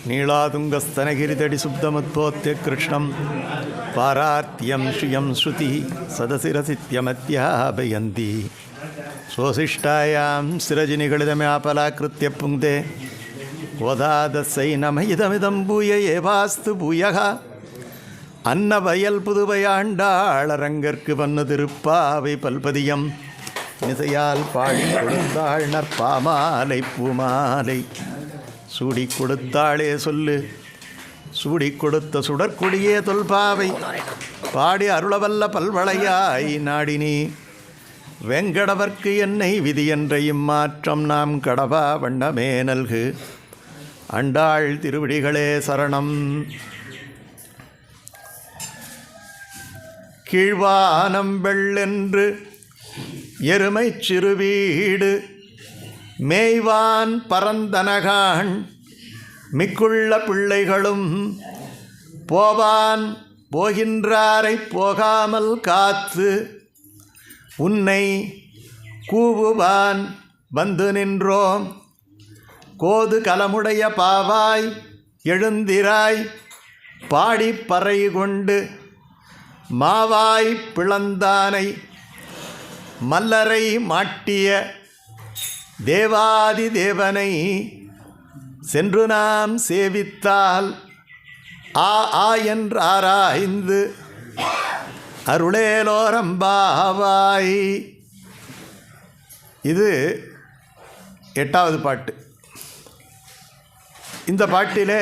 நீளாதுங்கஸ்தனகிரிதடி சுப்தமுத்போத்ய கிருஷ்ணம் பாரார்த்தியம் ஸ்ரீயம் ஸ்ருதி சதசிரசித்யமத்யாபயந்தி சோசிஷ்டாயாம் சிரஜினிகளிதமாபலாக்கிருத்திய புங்தே கோதாதசை நம இதமிதம் பூய ஏவாஸ்து பூயக அன்னவயல் புதுவையாண்டாளரங்கற்கு வன்னு திருப்பாவை பல்பதியம் இசையால் பாடி கொடுத்தாள் நற்பாமாலை பூமாலை சூடி கொடுத்தாளே சொல்லு சூடி கொடுத்த சுடற்கொடியே தொல்பாவை பாடி அருளவல்ல பல்வளையாய் நாடினி வெங்கடவர்க்கு என்னை விதி என்ற இம்மாற்றம் நாம் கடவா வண்ணமே நல்கு அண்டாள் திருவடிகளே சரணம். கீழ்வானம் வெள்ளென்று எருமை சிறுவீடு மேய்வான் பரந்தனகான் மிக்குள்ள பிள்ளைகளும் போவான் போகின்றாரை போகாமல் காத்து உன்னை கூவுவான் வந்து நின்றோம் கோது கலமுடைய பாவாய் எழுந்திராய் பாடிப்பறை கொண்டு மாவாய் பிளந்தானை மல்லரை மாட்டிய தேவாதி தேவனை சென்று நாம் சேவித்தால் ஆ ஆ என்றாராய்ந்து அருளேலோரம்பாவாய். இது 8வது பாட்டு. இந்த பாட்டிலே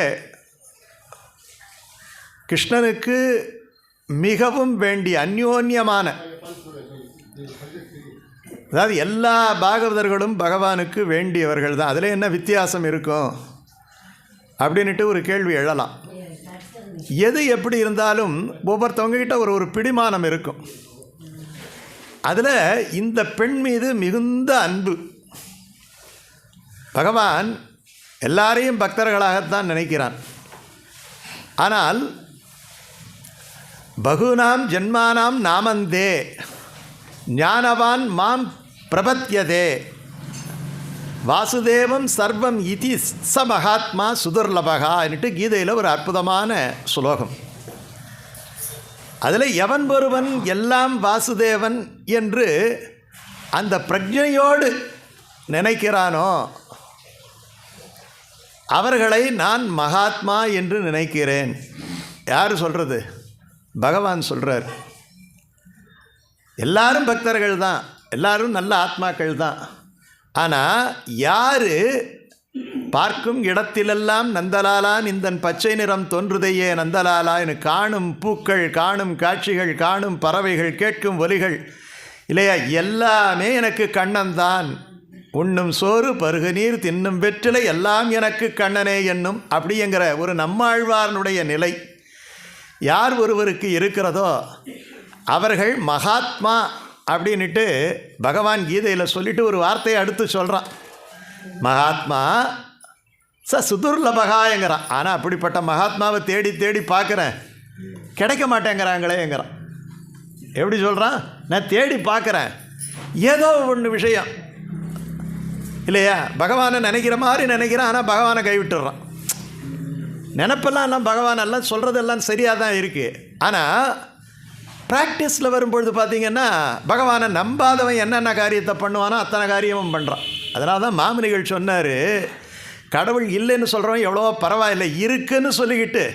கிருஷ்ணனுக்கு மிகவும் வேண்டிய அந்யோன்யமான, அதாவது எல்லா பாகவதர்களும் பகவானுக்கு வேண்டியவர்கள் தான். அதில் என்ன வித்தியாசம் இருக்கும் அப்படின்ட்டு ஒரு கேள்வி எழலாம். எது எப்படி இருந்தாலும் ஒவ்வொருத்தவங்ககிட்ட ஒரு பிடிமானம் இருக்கும். அதில் இந்த பெண் மீது மிகுந்த அன்பு. பகவான் எல்லாரையும் பக்தர்களாகத்தான் நினைக்கிறான். ஆனால் பகுநாம் ஜென்மானாம் நாமந்தே ஞானவான் மாம் பிரபத்யதே வாசுதேவம் சர்வம் இதி ச மகாத்மா சுதுர்லபகான்னுட்டு கீதையில் ஒரு அற்புதமான சுலோகம். அதில் எவன் ஒருவன் எல்லாம் வாசுதேவன் என்று அந்த பிரஜையோடு நினைக்கிறானோ அவர்களை நான் மகாத்மா என்று நினைக்கிறேன். யார் சொல்கிறது? பகவான் சொல்கிறார். எல்லாரும் பக்தர்கள் தான், எல்லாரும் நல்ல ஆத்மாக்கள் தான். ஆனால் யார் பார்க்கும் இடத்திலெல்லாம் நந்தலாலா நிந்தன் பச்சை நிறம் தோன்றுதையே நந்தலாலா என காணும் பூக்கள், காணும் காட்சிகள், காணும் பறவைகள், கேட்கும் ஒலிகள் இல்லையா, எல்லாமே எனக்கு கண்ணன்தான். உண்ணும் சோறு பருகு நீர் தின்னும் வெற்றிலை எல்லாம் எனக்கு கண்ணனே என்னும் அப்படிங்கிற ஒரு நம்மாழ்வாரனுடைய நிலை யார் ஒருவருக்கு இருக்கிறதோ அவர்கள் மகாத்மா அப்படின்ட்டு பகவான் கீதையில் சொல்லிட்டு ஒரு வார்த்தையை அடுத்து சொல்கிறான். மகாத்மா சுதுர்லபகாங்கிறான். ஆனால் அப்படிப்பட்ட மகாத்மாவை தேடி தேடி பார்க்குறேன், கிடைக்க மாட்டேங்கிறாங்களேங்கிறான். எப்படி சொல்கிறான்? நான் தேடி பார்க்குறேன், ஏதோ ஒன்று விஷயம் இல்லையா, பகவானை நினைக்கிற மாதிரி நினைக்கிறேன், ஆனால் பகவானை கைவிட்டுடுறான். நினப்பெல்லாம் எல்லாம் பகவானெல்லாம் சொல்கிறதெல்லாம் சரியாக தான் இருக்குது. ஆனால் ப்ராக்டிஸில் வரும்பொழுது பார்த்திங்கன்னா பகவானை நம்பாதவன் என்னென்ன காரியத்தை பண்ணுவானோ அத்தனை காரியமும் பண்ணுறான். அதனால தான் மாமுனிகள் சொன்னார், கடவுள் இல்லைன்னு சொல்கிறவன் எவ்வளோ பரவாயில்லை, இருக்குன்னு சொல்லிக்கிட்டு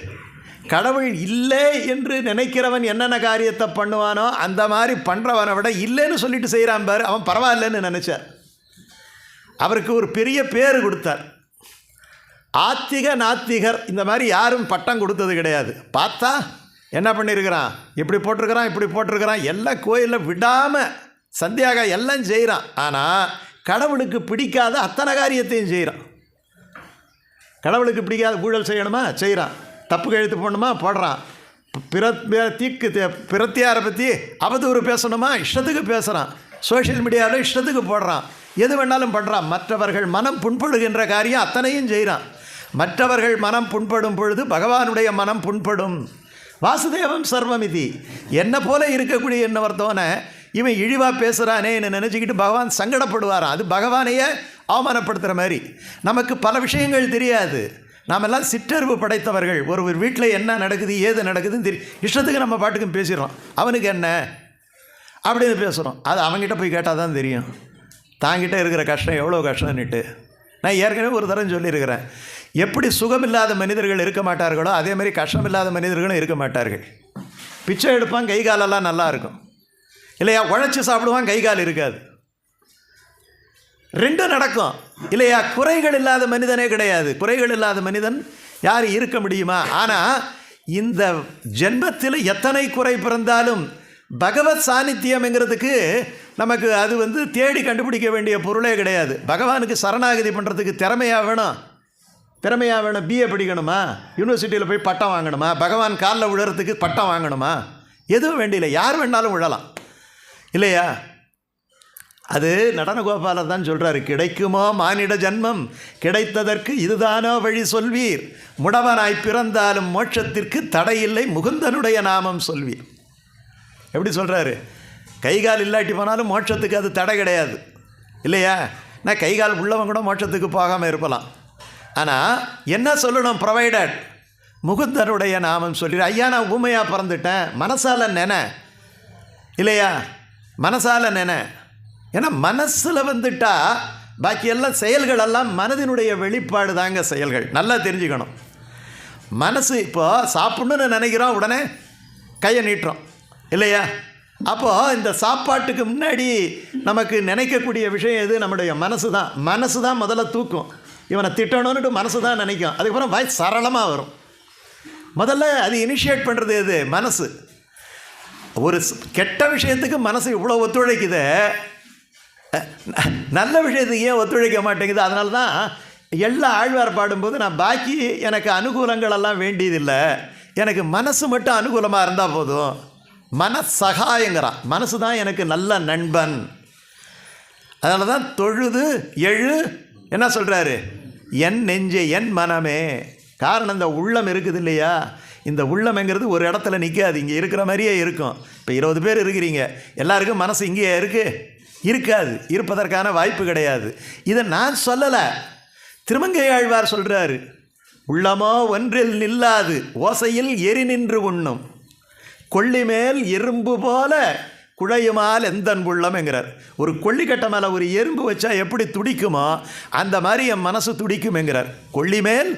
கடவுள் இல்லை என்று நினைக்கிறவன் என்னென்ன காரியத்தை பண்ணுவானோ அந்த மாதிரி பண்ணுறவனை விட இல்லைன்னு சொல்லிட்டு செய்கிறான் பாரு, அவன் பரவாயில்லைன்னு நினச்சார். அவருக்கு ஒரு பெரிய பேர் கொடுத்தார். ஆத்திக நாத்திகர் இந்த மாதிரி யாரும் பட்டம் கொடுத்தது கிடையாது. பார்த்தா என்ன பண்ணியிருக்கிறான், இப்படி போட்டிருக்கிறான், இப்படி போட்டிருக்கிறான், எல்லாம் கோயிலில் விடாமல் சந்தியாக எல்லாம் செய்கிறான். ஆனால் கடவுளுக்கு பிடிக்காத அத்தனை காரியத்தையும் செய்கிறான். கடவுளுக்கு பிடிக்காத ஊழல் செய்யணுமா செய்கிறான், தப்பு கழுத்து போடணுமா போடுறான், பிரத்தியாரை பற்றி அவதூறு பேசணுமா இஷ்டத்துக்கு பேசுகிறான், சோஷியல் மீடியாவில் இஷ்டத்துக்கு போடுறான், எது வேணாலும் பண்ணுறான். மற்றவர்கள் மனம் புண்படுகின்ற காரியம் அத்தனையும் செய்கிறான். மற்றவர்கள் மனம் புண்படும் பொழுது பகவானுடைய மனம் புண்படும். வாசுதேவம் சர்வமிதி. என்னை போல இருக்கக்கூடிய என்ன ஒருத்தவனை இவன் இழிவாக பேசுகிறானே என்ன நினச்சிக்கிட்டு பகவான் சங்கடப்படுவாராம். அது பகவானையே அவமானப்படுத்துகிற மாதிரி. நமக்கு பல விஷயங்கள் தெரியாது. நாமெல்லாம் சிற்றறிவு படைத்தவர்கள். ஒரு வீட்டில் என்ன நடக்குது ஏது நடக்குதுன்னு தெரியும். இஷ்டத்துக்கு நம்ம பாட்டுக்கும் பேசிடுறோம். அவனுக்கு என்ன அப்படின்னு பேசுகிறோம். அது அவங்ககிட்ட போய் கேட்டால் தான் தெரியும் தாங்கிட்ட இருக்கிற கஷ்டம் எவ்வளோ கஷ்டம்னுட்டு. நான் ஏற்கனவே ஒரு தரம் சொல்லியிருக்கிறேன். எப்படி சுகமில்லாத மனிதர்கள் இருக்க மாட்டார்களோ அதே மாதிரி கஷ்டமில்லாத மனிதர்களும் இருக்க மாட்டார்கள். பிச்சை எடுப்பான், கை காலெல்லாம் நல்லா இருக்கும் இல்லையா, உழைச்சி சாப்பிடுவான், கை கால் இருக்காது. ரெண்டும் நடக்கும் இல்லையா. குறைகள் இல்லாத மனிதனே கிடையாது. குறைகள் இல்லாத மனிதன் யார் இருக்க முடியுமா? ஆனால் இந்த ஜென்மத்தில் எத்தனை குறை பிறந்தாலும் பகவத் சாநித்தியம்ங்கிறதுக்கு நமக்கு அது தேடி கண்டுபிடிக்க வேண்டிய பொருளே கிடையாது. பகவானுக்கு சரணாகதி பண்ணுறதுக்கு திறமையாக வேணும். பிஏ படிக்கணுமா, யூனிவர்சிட்டியில் போய் பட்டம் வாங்கணுமா, பகவான் காலில் விழுறதுக்கு பட்டம் வாங்கணுமா? எதுவும் வேண்டியில்லை, யார் வேணாலும் விழலாம் இல்லையா. அது நடனகோபாலர் தான் சொல்கிறாரு, கிடைக்குமோ மானிட ஜன்மம், கிடைத்ததற்கு இதுதானோ வழி சொல்வீர், முடவனாய் பிறந்தாலும் மோட்சத்திற்கு தடையில்லை முகுந்தனுடைய நாமம் சொல்வீர். எப்படி சொல்கிறாரு? கைகால் இல்லாட்டி போனாலும் மோட்சத்துக்கு அது தடை கிடையாது இல்லையா. நான் கைகால் உள்ளவன் கூட மோட்சத்துக்கு போகாமல் இருப்பலாம். ஆனால் என்ன சொல்லணும்? ப்ரொவைடட் முகுந்தனுடைய நாமம் சொல்லிடு. ஐயா நான் ஊமையாக பிறந்துட்டேன், மனசால் நினை இல்லையா, மனசால் நினை. ஏன்னா மனசில் வந்துட்டா பாக்கி எல்லாம் செயல்களெல்லாம் மனதினுடைய வெளிப்பாடு தாங்க செயல்கள். நல்லா தெரிஞ்சுக்கணும். மனசு இப்போது சாப்பிட்ணுன்னு நினைக்கிறோம், உடனே கையை நீட்டுறோம் இல்லையா. அப்போது இந்த சாப்பாட்டுக்கு முன்னாடி நமக்கு நினைக்கக்கூடிய விஷயம் எது? நம்முடைய மனசு தான். மனசு தான் முதல்ல தூக்கும். இவனை திட்டணும்னுட்டு மனசு தான் நினைக்கும். அதுக்கப்புறம் வாய் சரளமாக வரும். முதல்ல அது இனிஷியேட் பண்ணுறது எது? மனசு. ஒரு கெட்ட விஷயத்துக்கு மனசு இவ்வளோ ஒத்துழைக்குது, நல்ல விஷயத்துக்கு ஏன் ஒத்துழைக்க மாட்டேங்குது? அதனால தான் எல்லா ஆழ்வார் பாடும்போது நான் பாக்கி எனக்கு அனுகூலங்களெல்லாம் வேண்டியதில்லை, எனக்கு மனசு மட்டும் அனுகூலமாக இருந்தால் போதும். மனசகாயங்கிறான். மனசு தான் எனக்கு நல்ல நண்பன். அதனால தான் தொழுது எழு என்ன சொல்கிறாரு? என் நெஞ்சே என் மனமே. காரணம் இந்த உள்ளம் இருக்குது இல்லையா. இந்த உள்ளம்ங்கிறது ஒரு இடத்துல நிற்காது, இங்கே இருக்கிற மாதிரியே இருக்கும். இப்போ 20 பேர் இருக்கிறீங்க, எல்லாருக்கும் மனசு இங்கேயே இருக்காது, இருப்பதற்கான வாய்ப்பு கிடையாது. இதை நான் சொல்லலை, திருமங்கையாழ்வார் சொல்கிறாரு. உள்ளமோ ஒன்றில் நில்லாது ஓசையில் எரி நின்று உண்ணும், கொள்ளிமேல் எறும்பு போல குழையுமால் எந்தன் உள்ளம்ங்கிறார். ஒரு கொள்ளிக்கட்டை மேலே ஒரு எறும்பு வச்சா எப்படி துடிக்குமோ அந்த மாதிரி என் மனசு துடிக்கும்ங்கிறார். கொள்ளிமேல்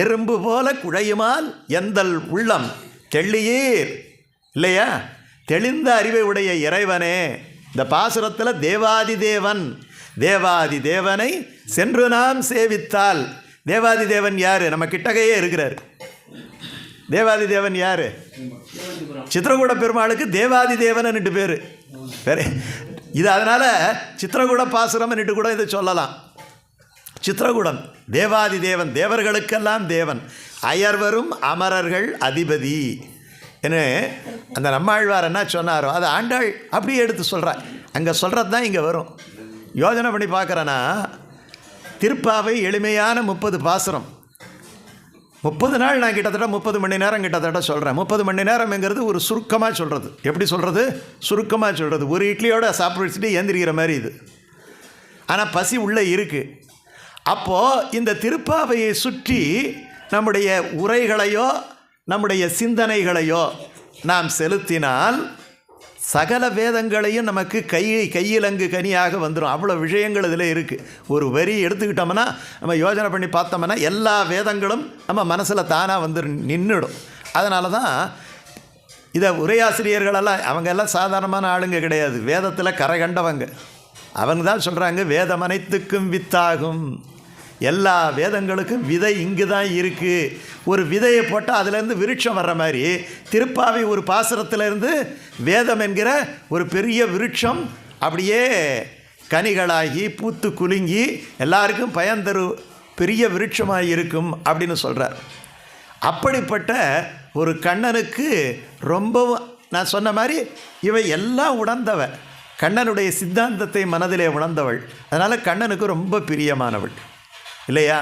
எறும்பு போல குழையுமால் எந்தல் உள்ளம் தெள்ளியீர் இல்லையா. தெளிந்த அறிவை உடைய இறைவனே. இந்த பாசுரத்தில் தேவாதி தேவனை சென்று நாம் சேவித்தால். தேவாதி தேவன் யார்? நம்ம கிட்டகையே இருக்கிறார். தேவாதி தேவன் யார்? சித்திரகூட பெருமாளுக்கு தேவாதி தேவன்னுட்டு பேர். இது அதனால் சித்திரகூட பாசுரம்னுட்டு கூட இதை சொல்லலாம். சித்திரகூடம் தேவாதி தேவன், தேவர்களுக்கெல்லாம் தேவன், அயர்வரும் அமரர்கள் அதிபதி என்ன அந்த நம்மாழ்வார் என்ன சொன்னாரோ அதை ஆண்டாள் அப்படியே எடுத்து சொல்கிறார். அங்கே சொல்கிறது தான் இங்கே வரும். யோஜனை பண்ணி பார்க்குறேன்னா திருப்பாவை எளிமையான 30 பாசுரம், 30 நாள் நான் கிட்டத்தட்ட 30 மணி நேரம் கிட்டத்தட்ட சொல்கிறேன். 30 மணி நேரம்ங்கிறது ஒரு சுருக்கமாக சொல்கிறது. எப்படி சொல்கிறது? சுருக்கமாக சொல்கிறது. ஒரு இட்லியோட சாப்பிட்டு ஏந்திரிக்கிற மாதிரி இது. ஆனால் பசி உள்ளே இருக்குது. அப்போது இந்த திருப்பாவையை சுற்றி நம்முடைய உரைகளையோ நம்முடைய சிந்தனைகளையோ நாம் செலுத்தினால் சகல வேதங்களையும் நமக்கு கையிலங்கு கனியாக வந்துடும். அவ்வளோ விஷயங்கள் இதில் இருக்குது. ஒரு வரி எடுத்துக்கிட்டோம்னா நம்ம யோசனை பண்ணி பார்த்தோம்னா எல்லா வேதங்களும் நம்ம மனசில் தானாக வந்து நின்றுடும். அதனால தான் இதை உரையாசிரியர்களெல்லாம் அவங்க எல்லாம் சாதாரணமான ஆளுங்க கிடையாது, வேதத்தில் கரை கண்டவங்க. அவங்க தான் சொல்கிறாங்க வேதம் அனைத்துக்கும் வித்தாகும். எல்லா வேதங்களுக்கும் விதை இங்கு தான் இருக்குது. ஒரு விதையை போட்டால் அதுலேருந்து விருட்சம் வர்ற மாதிரி திருப்பாவை ஒரு பாசுரத்திலேருந்து வேதம் என்கிற ஒரு பெரிய விருட்சம் அப்படியே கனிகளாகி பூத்து குலுங்கி எல்லாருக்கும் பயன்தரு பெரிய விருட்சமாக இருக்கும் அப்படின்னு சொல்கிறார். அப்படிப்பட்ட ஒரு கண்ணனுக்கு ரொம்பவும் நான் சொன்ன மாதிரி இவை எல்லாம் உணர்ந்தவள், கண்ணனுடைய சித்தாந்தத்தை மனதிலே உணர்ந்தவள். அதனால் கண்ணனுக்கு ரொம்ப பிரியமானவள் இல்லையா.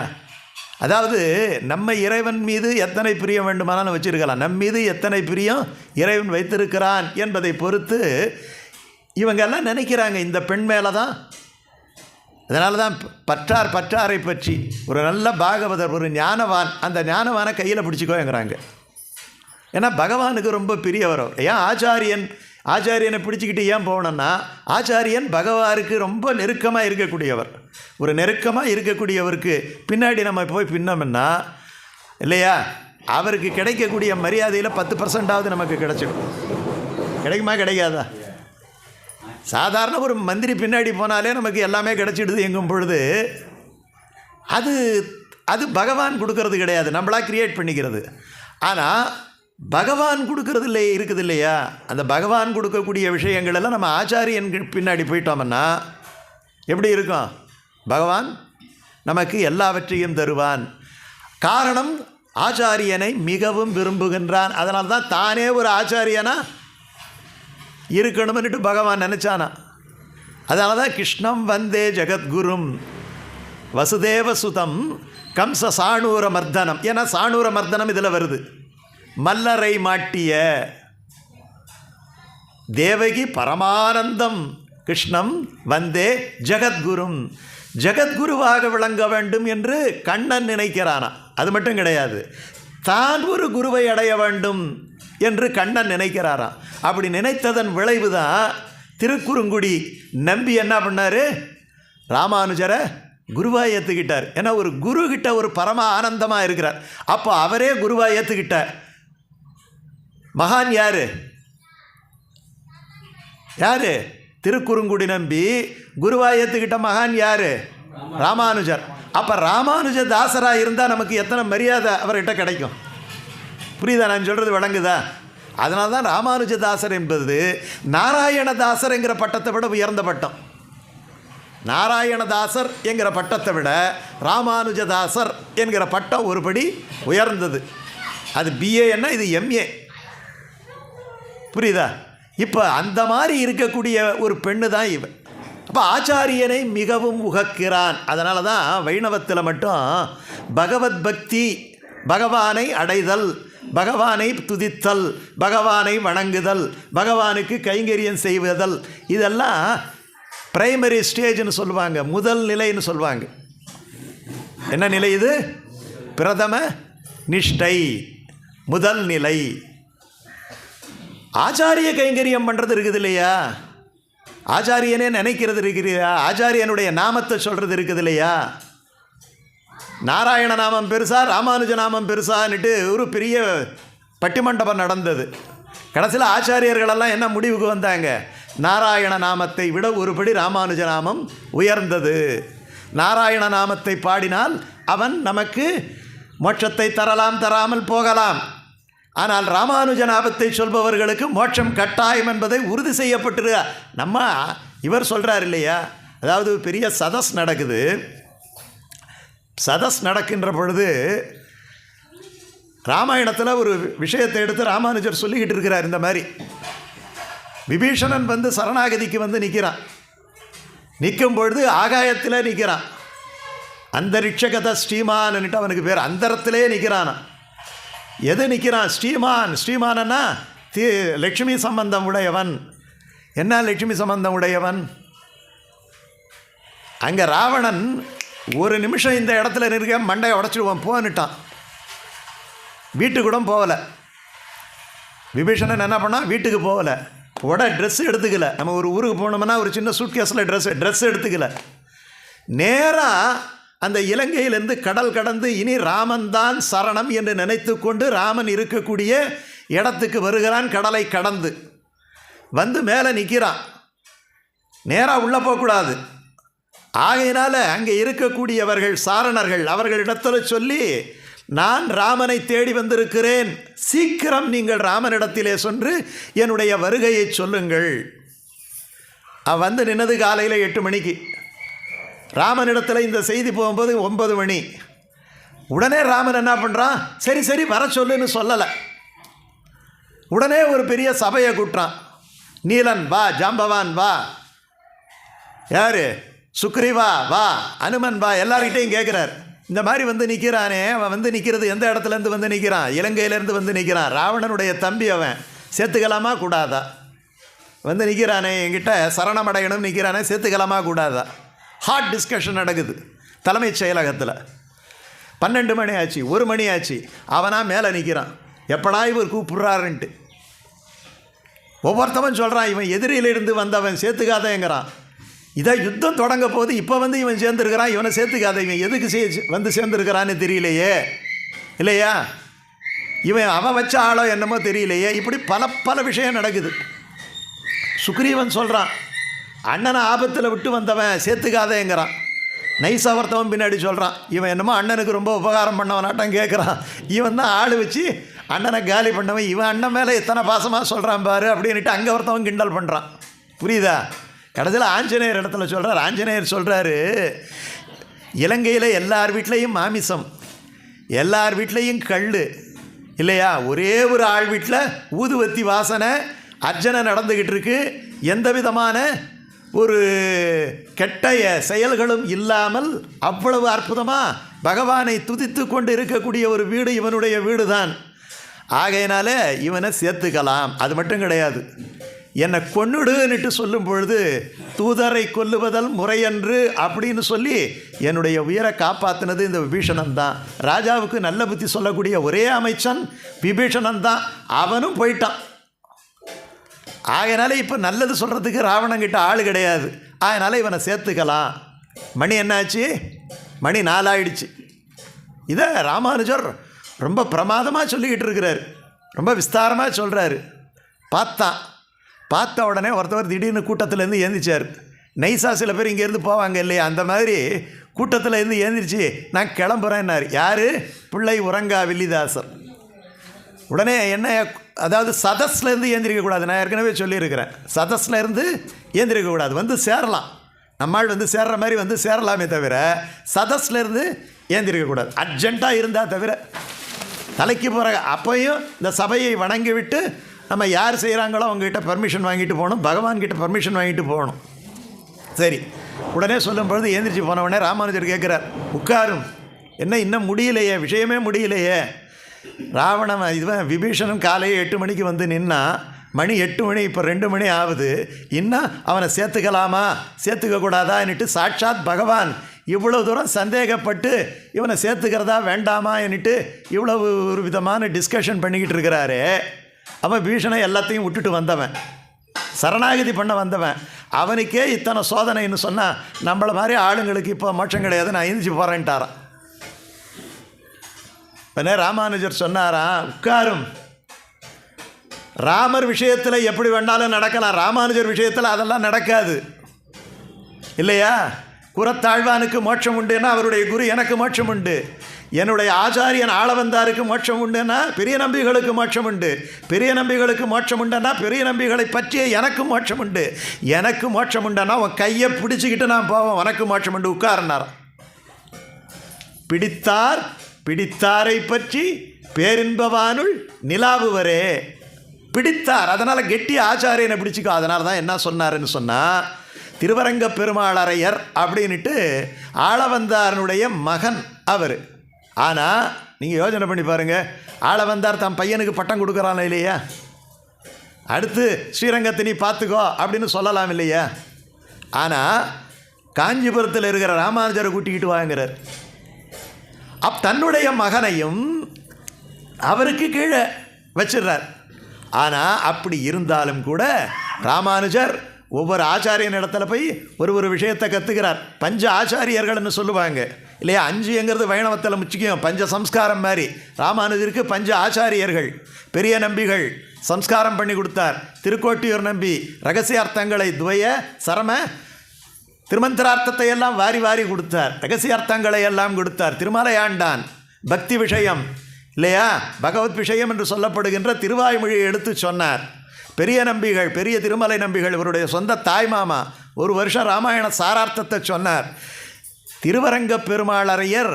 அதாவது நம்ம இறைவன் மீது எத்தனை பிரியம் வேண்டுமானாலும் வச்சிருக்கலாம், நம் மீது எத்தனை பிரியம் இறைவன் வைத்திருக்கிறான் என்பதை பொறுத்து இவங்கெல்லாம் நினைக்கிறாங்க இந்த பெண் மேலே தான். அதனால தான் பற்றாரை பற்றி ஒரு நல்ல பாகவதர், ஒரு ஞானவான், அந்த ஞானவானை கையில் பிடிச்சிக்கோங்கிறாங்க. ஏன்னா பகவானுக்கு ரொம்ப பிரியவரும். ஏன் ஆச்சாரியனை பிடிச்சிக்கிட்டு ஏன் போகணுன்னா, ஆச்சாரியன் பகவானுக்கு ரொம்ப நெருக்கமாக இருக்கக்கூடியவர். ஒரு நெருக்கமாக இருக்கக்கூடியவருக்கு பின்னாடி நம்ம போய் பின்னோம்னா இல்லையா, அவருக்கு கிடைக்கக்கூடிய மரியாதையில் 10% நமக்கு கிடைச்சிடும். கிடைக்குமா கிடைக்காதா? சாதாரண ஒரு மந்திரி பின்னாடி போனாலே நமக்கு எல்லாமே கிடைச்சிடுது எங்கும் பொழுது, அது பகவான் கொடுக்கறது கிடையாது, நம்மளாக கிரியேட் பண்ணிக்கிறது. ஆனால் பகவான் கொடுக்கறது இருக்குது இல்லையா, அந்த பகவான் கொடுக்கக்கூடிய விஷயங்கள் எல்லாம் நம்ம ஆச்சாரியன் பின்னாடி போயிட்டோம்னா எப்படி இருக்கும்? பகவான் நமக்கு எல்லாவற்றையும் தருவான். காரணம், ஆச்சாரியனை மிகவும் விரும்புகின்றான். அதனால தான் தானே ஒரு ஆச்சாரியனா இருக்கணும்னுட்டு பகவான் நினச்சானா. அதனால தான் கிருஷ்ணம் வந்தே ஜெகத்குரும் வசுதேவ சுதம் கம்ச சாணூர மர்தனம். ஏன்னா சாணூர மர்தனம் இதில் வருது. மல்லரை மாட்டிய தேவகி பரமானந்தம் கிருஷ்ணம் வந்தே ஜெகத்குரும், ஜெகத்குருவாக விளங்க வேண்டும் என்று கண்ணன் நினைக்கிறானா. அது மட்டும் கிடையாது, தான் ஒரு குருவை அடைய வேண்டும் என்று கண்ணன் நினைக்கிறாராம். அப்படி நினைத்ததன் விளைவு தான் திருக்குறுங்குடி நம்பி என்ன பண்ணார், ராமானுஜரை குருவாக ஏற்றுக்கிட்டார். ஏன்னா ஒரு குரு கிட்ட ஒரு பரம ஆனந்தமாக இருக்கிறார். அப்போ அவரே குருவாக ஏற்றுக்கிட்டார். மகான் யார்? திருக்குறுங்குடி நம்பி குருவாக ஏற்றுக்கிட்ட மகான் யார்? ராமானுஜர். அப்போ ராமானுஜ தாசராக இருந்தால் நமக்கு எத்தனை மரியாதை அவர்கிட்ட கிடைக்கும்? புரியுதா நான் சொல்கிறது? விளங்குதா? அதனால தான் ராமானுஜதாசர் என்பது நாராயணதாசர் என்கிற பட்டத்தை விட உயர்ந்த பட்டம். நாராயணதாசர் என்கிற பட்டத்தை விட ராமானுஜதாசர் என்கிற பட்டம் ஒருபடி உயர்ந்தது. அது பிஏன்னா இது எம்ஏ. புரியுதா? இப்போ அந்த மாதிரி இருக்கக்கூடிய ஒரு பெண்ணு தான் இவன். அப்போ ஆச்சாரியனை மிகவும் உகக்கிறான். அதனால தான் வைணவத்தில் மட்டும் பகவத் பக்தி, பகவானை அடைதல், பகவானை துதித்தல், பகவானை வணங்குதல், பகவானுக்கு கைங்கரியம் செய்வதல், இதெல்லாம் பிரைமரி ஸ்டேஜ்னு சொல்லுவாங்க, முதல் நிலைன்னு சொல்லுவாங்க. என்ன நிலை இது? பிரதம நிஷ்டை, முதல் நிலை. ஆச்சாரிய கைங்கரியம் பண்ணுறது இருக்குது இல்லையா, ஆச்சாரியனே நினைக்கிறது இருக்கிறியா, ஆச்சாரியனுடைய நாமத்தை சொல்கிறது இருக்குது இல்லையா. நாராயண நாமம் பெருசா ராமானுஜ நாமம் பெருசான்னுட்டு ஒரு பெரிய பட்டிமண்டபம் நடந்தது. கடைசியில் ஆச்சாரியர்களெல்லாம் என்ன முடிவுக்கு வந்தாங்க? நாராயண நாமத்தை விட ஒருபடி ராமானுஜ நாமம் உயர்ந்தது. நாராயண நாமத்தை பாடினால் அவன் நமக்கு மோட்சத்தை தரலாம், தராமல் போகலாம். ஆனால் ராமானுஜ நாமத்தை சொல்பவர்களுக்கு மோட்சம் கட்டாயம் என்பதை உறுதி செய்யப்பட்டிரு. நம்ம இவர் சொல்கிறார் இல்லையா, அதாவது பெரிய சதஸ் நடக்குது. சதஸ் நடக்கின்ற பொழுது ராமாயணத்தில் ஒரு விஷயத்தை எடுத்து ராமானுஜர் சொல்லிக்கிட்டு இருக்கிறார். இந்த மாதிரி விபீஷணன் வந்து சரணாகதிக்கு வந்து நிற்கிறான். நிற்கும் பொழுது ஆகாயத்தில் நிற்கிறான். அந்தரிட்சகத ஸ்ரீமான்னுட்டு அவனுக்கு பேர். அந்தரத்திலே நிற்கிறானா. எது நிற்கிறான்? ஸ்ரீமான். ஸ்ரீமானன்னா லட்சுமி சம்பந்தம் உடையவன். என்ன லட்சுமி சம்பந்தம் உடையவன்? அங்கே ராவணன் ஒரு நிமிஷம் இந்த இடத்துல நிற்க மண்டையை உடச்சிடுவான், போன்னுட்டான். வீட்டுக்கு கூட போகலை. விபீஷணன் என்ன பண்ணால் வீட்டுக்கு போகலை, ட்ரெஸ்ஸு எடுத்துக்கல. நம்ம ஒரு ஊருக்கு போனோம்னா ஒரு சின்ன சூட்கேஸில் ட்ரெஸ் எடுத்துக்கல. நேராக அந்த இலங்கையிலேருந்து கடல் கடந்து இனி ராமன் தான் சரணம் என்று நினைத்து கொண்டு ராமன் இருக்கக்கூடிய இடத்துக்கு வருகிறான். கடலை கடந்து வந்து மேலே நிற்கிறான். நேராக உள்ளே போகக்கூடாது. ஆகையினால அங்கே இருக்கக்கூடியவர்கள் சாரணர்கள் அவர்களிடத்தில் சொல்லி, நான் ராமனை தேடி வந்திருக்கிறேன், சீக்கிரம் நீங்கள் ராமனிடத்திலே சென்று என்னுடைய வருகையை சொல்லுங்கள். வந்து நின்னது காலையில் 8 மணிக்கு. ராமனிடத்தில் இந்த செய்தி போகும்போது 9 மணி. உடனே ராமன் என்ன பண்ணுறான்? சரி சரி வர சொல்லுன்னு சொல்லலை. உடனே ஒரு பெரிய சபையை கூட்டுறான். நீலன் வா, ஜாம்பவான் வா, யார் சுக்ரீவா வா, அனுமன் வா, எல்லார்கிட்டையும் கேட்குறார். இந்த மாதிரி வந்து நிற்கிறானே, அவன் வந்து நிற்கிறது எந்த இடத்துலேருந்து வந்து நிற்கிறான்? இலங்கையிலேருந்து வந்து நிற்கிறான். ராவணனுடைய தம்பி அவன். சேர்த்துக்கலாமா கூடாதா? வந்து நிற்கிறானே, என்கிட்ட சரணமடையணும்னு நிற்கிறானே, சேர்த்துக்கலாமா கூடாதா? ஹாட் டிஸ்கஷன் நடக்குது தலைமைச் செயலகத்தில். 12 மணி ஆச்சு, 1 மணி ஆச்சு. அவனாக மேலே நிற்கிறான், எப்படா இவர் கூப்பிட்றாருன்ட்டு. ஒவ்வொருத்தவன் சொல்கிறான், இவன் எதிரியிலிருந்து வந்தவன் சேர்த்துக்காதேங்கிறான். இதை யுத்தம் தொடங்க போது இப்போ வந்து இவன் சேர்ந்துருக்கிறான், இவனை சேர்த்துக்காத. இவன் எதுக்கு வந்து சேர்ந்துருக்கிறான்னு தெரியலையே, இல்லையா? அவன் வச்ச ஆளோ என்னமோ தெரியலையே. இப்படி பல விஷயம் நடக்குது. சுக்ரீவன் சொல்கிறான், அண்ணனை ஆபத்தில் விட்டு வந்தவன் சேர்த்துக்காதேங்கிறான். நைஸாக ஒருத்தவன் பின்னாடி சொல்கிறான், இவன் என்னமோ அண்ணனுக்கு ரொம்ப உபகாரம் பண்ணவனாட்டம் கேட்குறான். இவன் தான் ஆள் வச்சு அண்ணனை காலி பண்ணவன். இவன் அண்ணன் மேலே எத்தனை பாசமாக சொல்கிறான் பாரு அப்படின்ட்டு அங்கே ஒருத்தவன் கிண்டல் பண்ணுறான். புரியுதா? கடைசியில் ஆஞ்சநேயர் இடத்துல சொல்கிறார். ஆஞ்சநேயர் சொல்கிறாரு, இலங்கையில் எல்லார் வீட்லேயும் மாமிசம், எல்லார் வீட்லேயும் கல், இல்லையா? ஒரே ஒரு ஆள் வீட்டில் ஊதுவத்தி வாசனை அர்ச்சனை நடந்துக்கிட்டு இருக்கு. எந்த விதமான ஒரு கெட்ட செயல்களும் இல்லாமல் அவ்வளவு அற்புதமாக பகவானை துதித்து கொண்டு இருக்கக்கூடிய ஒரு வீடு இவனுடைய வீடு தான். ஆகையினால இவனை சேர்த்துக்கலாம். அது மட்டும் கிடையாது, என்னை கொன்னுடுன்னுட்டு சொல்லும் பொழுது தூதரை கொல்லுவதல் முறையன்று அப்படின்னு சொல்லி என்னுடைய உயிரை காப்பாற்றினது இந்த விபீஷணன் தான். ராஜாவுக்கு நல்ல புத்தி சொல்லக்கூடிய ஒரே அமைச்சன் விபீஷணன் தான். அவனும் போயிட்டான். ஆகையினால இப்போ நல்லது சொல்கிறதுக்கு ராவணங்கிட்ட ஆள் கிடையாது. அதனால் இவனை சேர்த்துக்கலாம். மணி என்னாச்சு? மணி 4 ஆயிடுச்சு. இதை ராமானுஜர் ரொம்ப பிரமாதமாக சொல்லிக்கிட்டு இருக்கிறார், ரொம்ப விஸ்தாரமாக சொல்கிறாரு. பார்த்த உடனே ஒருத்தவர் திடீர்னு கூட்டத்திலேருந்து ஏந்திச்சார். நைஸாக சில பேர் இங்கேருந்து போவாங்க இல்லையா, அந்த மாதிரி கூட்டத்தில் இருந்து ஏந்திரிச்சு நான் கிளம்புறேன்னாரு. யார்? பிள்ளை உறங்கா வில்லிதாசர். உடனே என்ன, அதாவது சதஸ்லேருந்து ஏந்திரிக்கக்கூடாது. நான் ஏற்கனவே சொல்லியிருக்கிறேன், சதஸ்லேருந்து ஏந்திரிக்கக்கூடாது. வந்து சேரலாம், நம்மால் வந்து சேர்ற மாதிரி வந்து சேரலாமே தவிர சதஸ்லேருந்து ஏந்திரிக்கக்கூடாது. அர்ஜெண்ட்டாக இருந்தால் தவிர தலைக்கு போகிற அப்பையும் இந்த சபையை வணங்கி விட்டு நம்ம யார் செய்கிறாங்களோ அவங்ககிட்ட பர்மிஷன் வாங்கிட்டு போகணும், பகவான்கிட்ட பர்மிஷன் வாங்கிட்டு போகணும். சரி, உடனே சொல்லும் பொழுது ஏந்திரிச்சு போனவுடனே ராமானுஜர் கேட்குறார், உட்காரும். என்ன இன்னும் முடியலையே, விஷயமே முடியலையே. ராவணன் இதுவன் விபீஷணன் காலையே 8 மணிக்கு வந்து நின்னா, மணி 8 மணி, இப்போ 2 மணி ஆகுது. இன்னும் அவனை சேர்த்துக்கலாமா சேர்த்துக்கக்கூடாதான்னுட்டு சாட்சாத் பகவான் இவ்வளோ தூரம் சந்தேகப்பட்டு இவனை சேர்த்துக்கிறதா வேண்டாமா என்னட்டு இவ்வளவு ஒரு விதமான டிஸ்கஷன் பண்ணிக்கிட்டு இருக்கிறாரு. அவன் பீஷனை எல்லாத்தையும் விட்டுட்டு வந்தவன், சரணாகதி பண்ண வந்தவன். அவனுக்கே இத்தனை சோதனைன்னு சொன்னால் நம்மளை மாதிரி ஆளுங்களுக்கு இப்போ மோட்சம் கிடையாது, நான் எழுந்திரிச்சு போகிறேன்ட்டாரான். உடனே ராமானுஜர் சொன்னாராம், உட்காரும். ராமர் விஷயத்தில் எப்படி வேணாலும் நடக்கலாம், ராமானுஜர் விஷயத்தில் அதெல்லாம் நடக்காது இல்லையா? குரத்தாழ்வானுக்கு மோட்சம் உண்டுன்னா அவருடைய குரு எனக்கு மோட்சம் உண்டு, என்னுடைய ஆச்சாரியன் ஆளவந்தாருக்கு மோட்சம் உண்டுன்னா பெரிய நம்பிகளுக்கு மோட்சம் உண்டு, பெரிய நம்பிகளுக்கு மோட்சம் உண்டுன்னா பெரிய நம்பிகளை பற்றிய எனக்கு மோட்சம் உண்டு, எனக்கு மோட்சம் உண்டுன்னா உன் கையை பிடிச்சிக்கிட்டு நான் போவேன், உனக்கு மோட்சம் உண்டு, உட்கார்னார். பிடித்தாரை பற்றி பேரின்பவானுள் நிலாவுவரே. பிடித்தார், அதனால் கெட்டி ஆச்சாரியனை பிடிச்சிக்கோ. அதனால தான் என்ன சொன்னாருன்னு சொன்னால், திருவரங்க பெருமாளரையர் அப்படின்ட்டு ஆளவந்தாரனுடைய மகன் அவர். ஆனால் நீங்கள் யோசனை பண்ணி பாருங்கள், ஆளவந்தார் தன் பையனுக்கு பட்டம் கொடுக்குறான் இல்லையா, அடுத்து ஸ்ரீரங்கத்தை நீ பார்த்துக்கோ அப்படின்னு சொல்லலாம் இல்லையா? ஆனால் காஞ்சிபுரத்தில் இருக்கிற ராமானுஜரை கூட்டிக்கிட்டு வாங்குறார். தன்னுடைய மகனையும் அவருக்கு கீழே வச்சிடுறார். ஆனால் அப்படி இருந்தாலும் கூட ராமானுஜர் ஒவ்வொரு ஆச்சாரியன் இடத்துல போய் ஒரு விஷயத்தை கற்றுக்கிறார். பஞ்ச ஆச்சாரியர்கள்னு சொல்லுவாங்க இல்லையா? 5ங்கிறது வைணவத்தில் முக்கியம், பஞ்ச சம்ஸ்காரம் மாதிரி. ராமானுஜருக்கு பஞ்ச ஆச்சாரியர்கள். பெரிய நம்பிகள் சம்ஸ்காரம் பண்ணி கொடுத்தார். திருக்கோட்டியூர் நம்பி ரகசியார்த்தங்களை துவய சரம திருமந்திரார்த்தத்தை எல்லாம் வாரி கொடுத்தார், ரகசியார்த்தங்களை எல்லாம் கொடுத்தார். திருமலையாண்டான் பக்தி விஷயம் இல்லையா, பகவத் விஷயம் என்று சொல்லப்படுகின்ற திருவாய்மொழியை எடுத்து சொன்னார். பெரிய நம்பிகள், பெரிய திருமலை நம்பிகள், இவருடைய சொந்த தாய்மாமா, 1 வருஷம் ராமாயண சாரார்த்தத்தை சொன்னார். திருவரங்க பெருமாளரையர்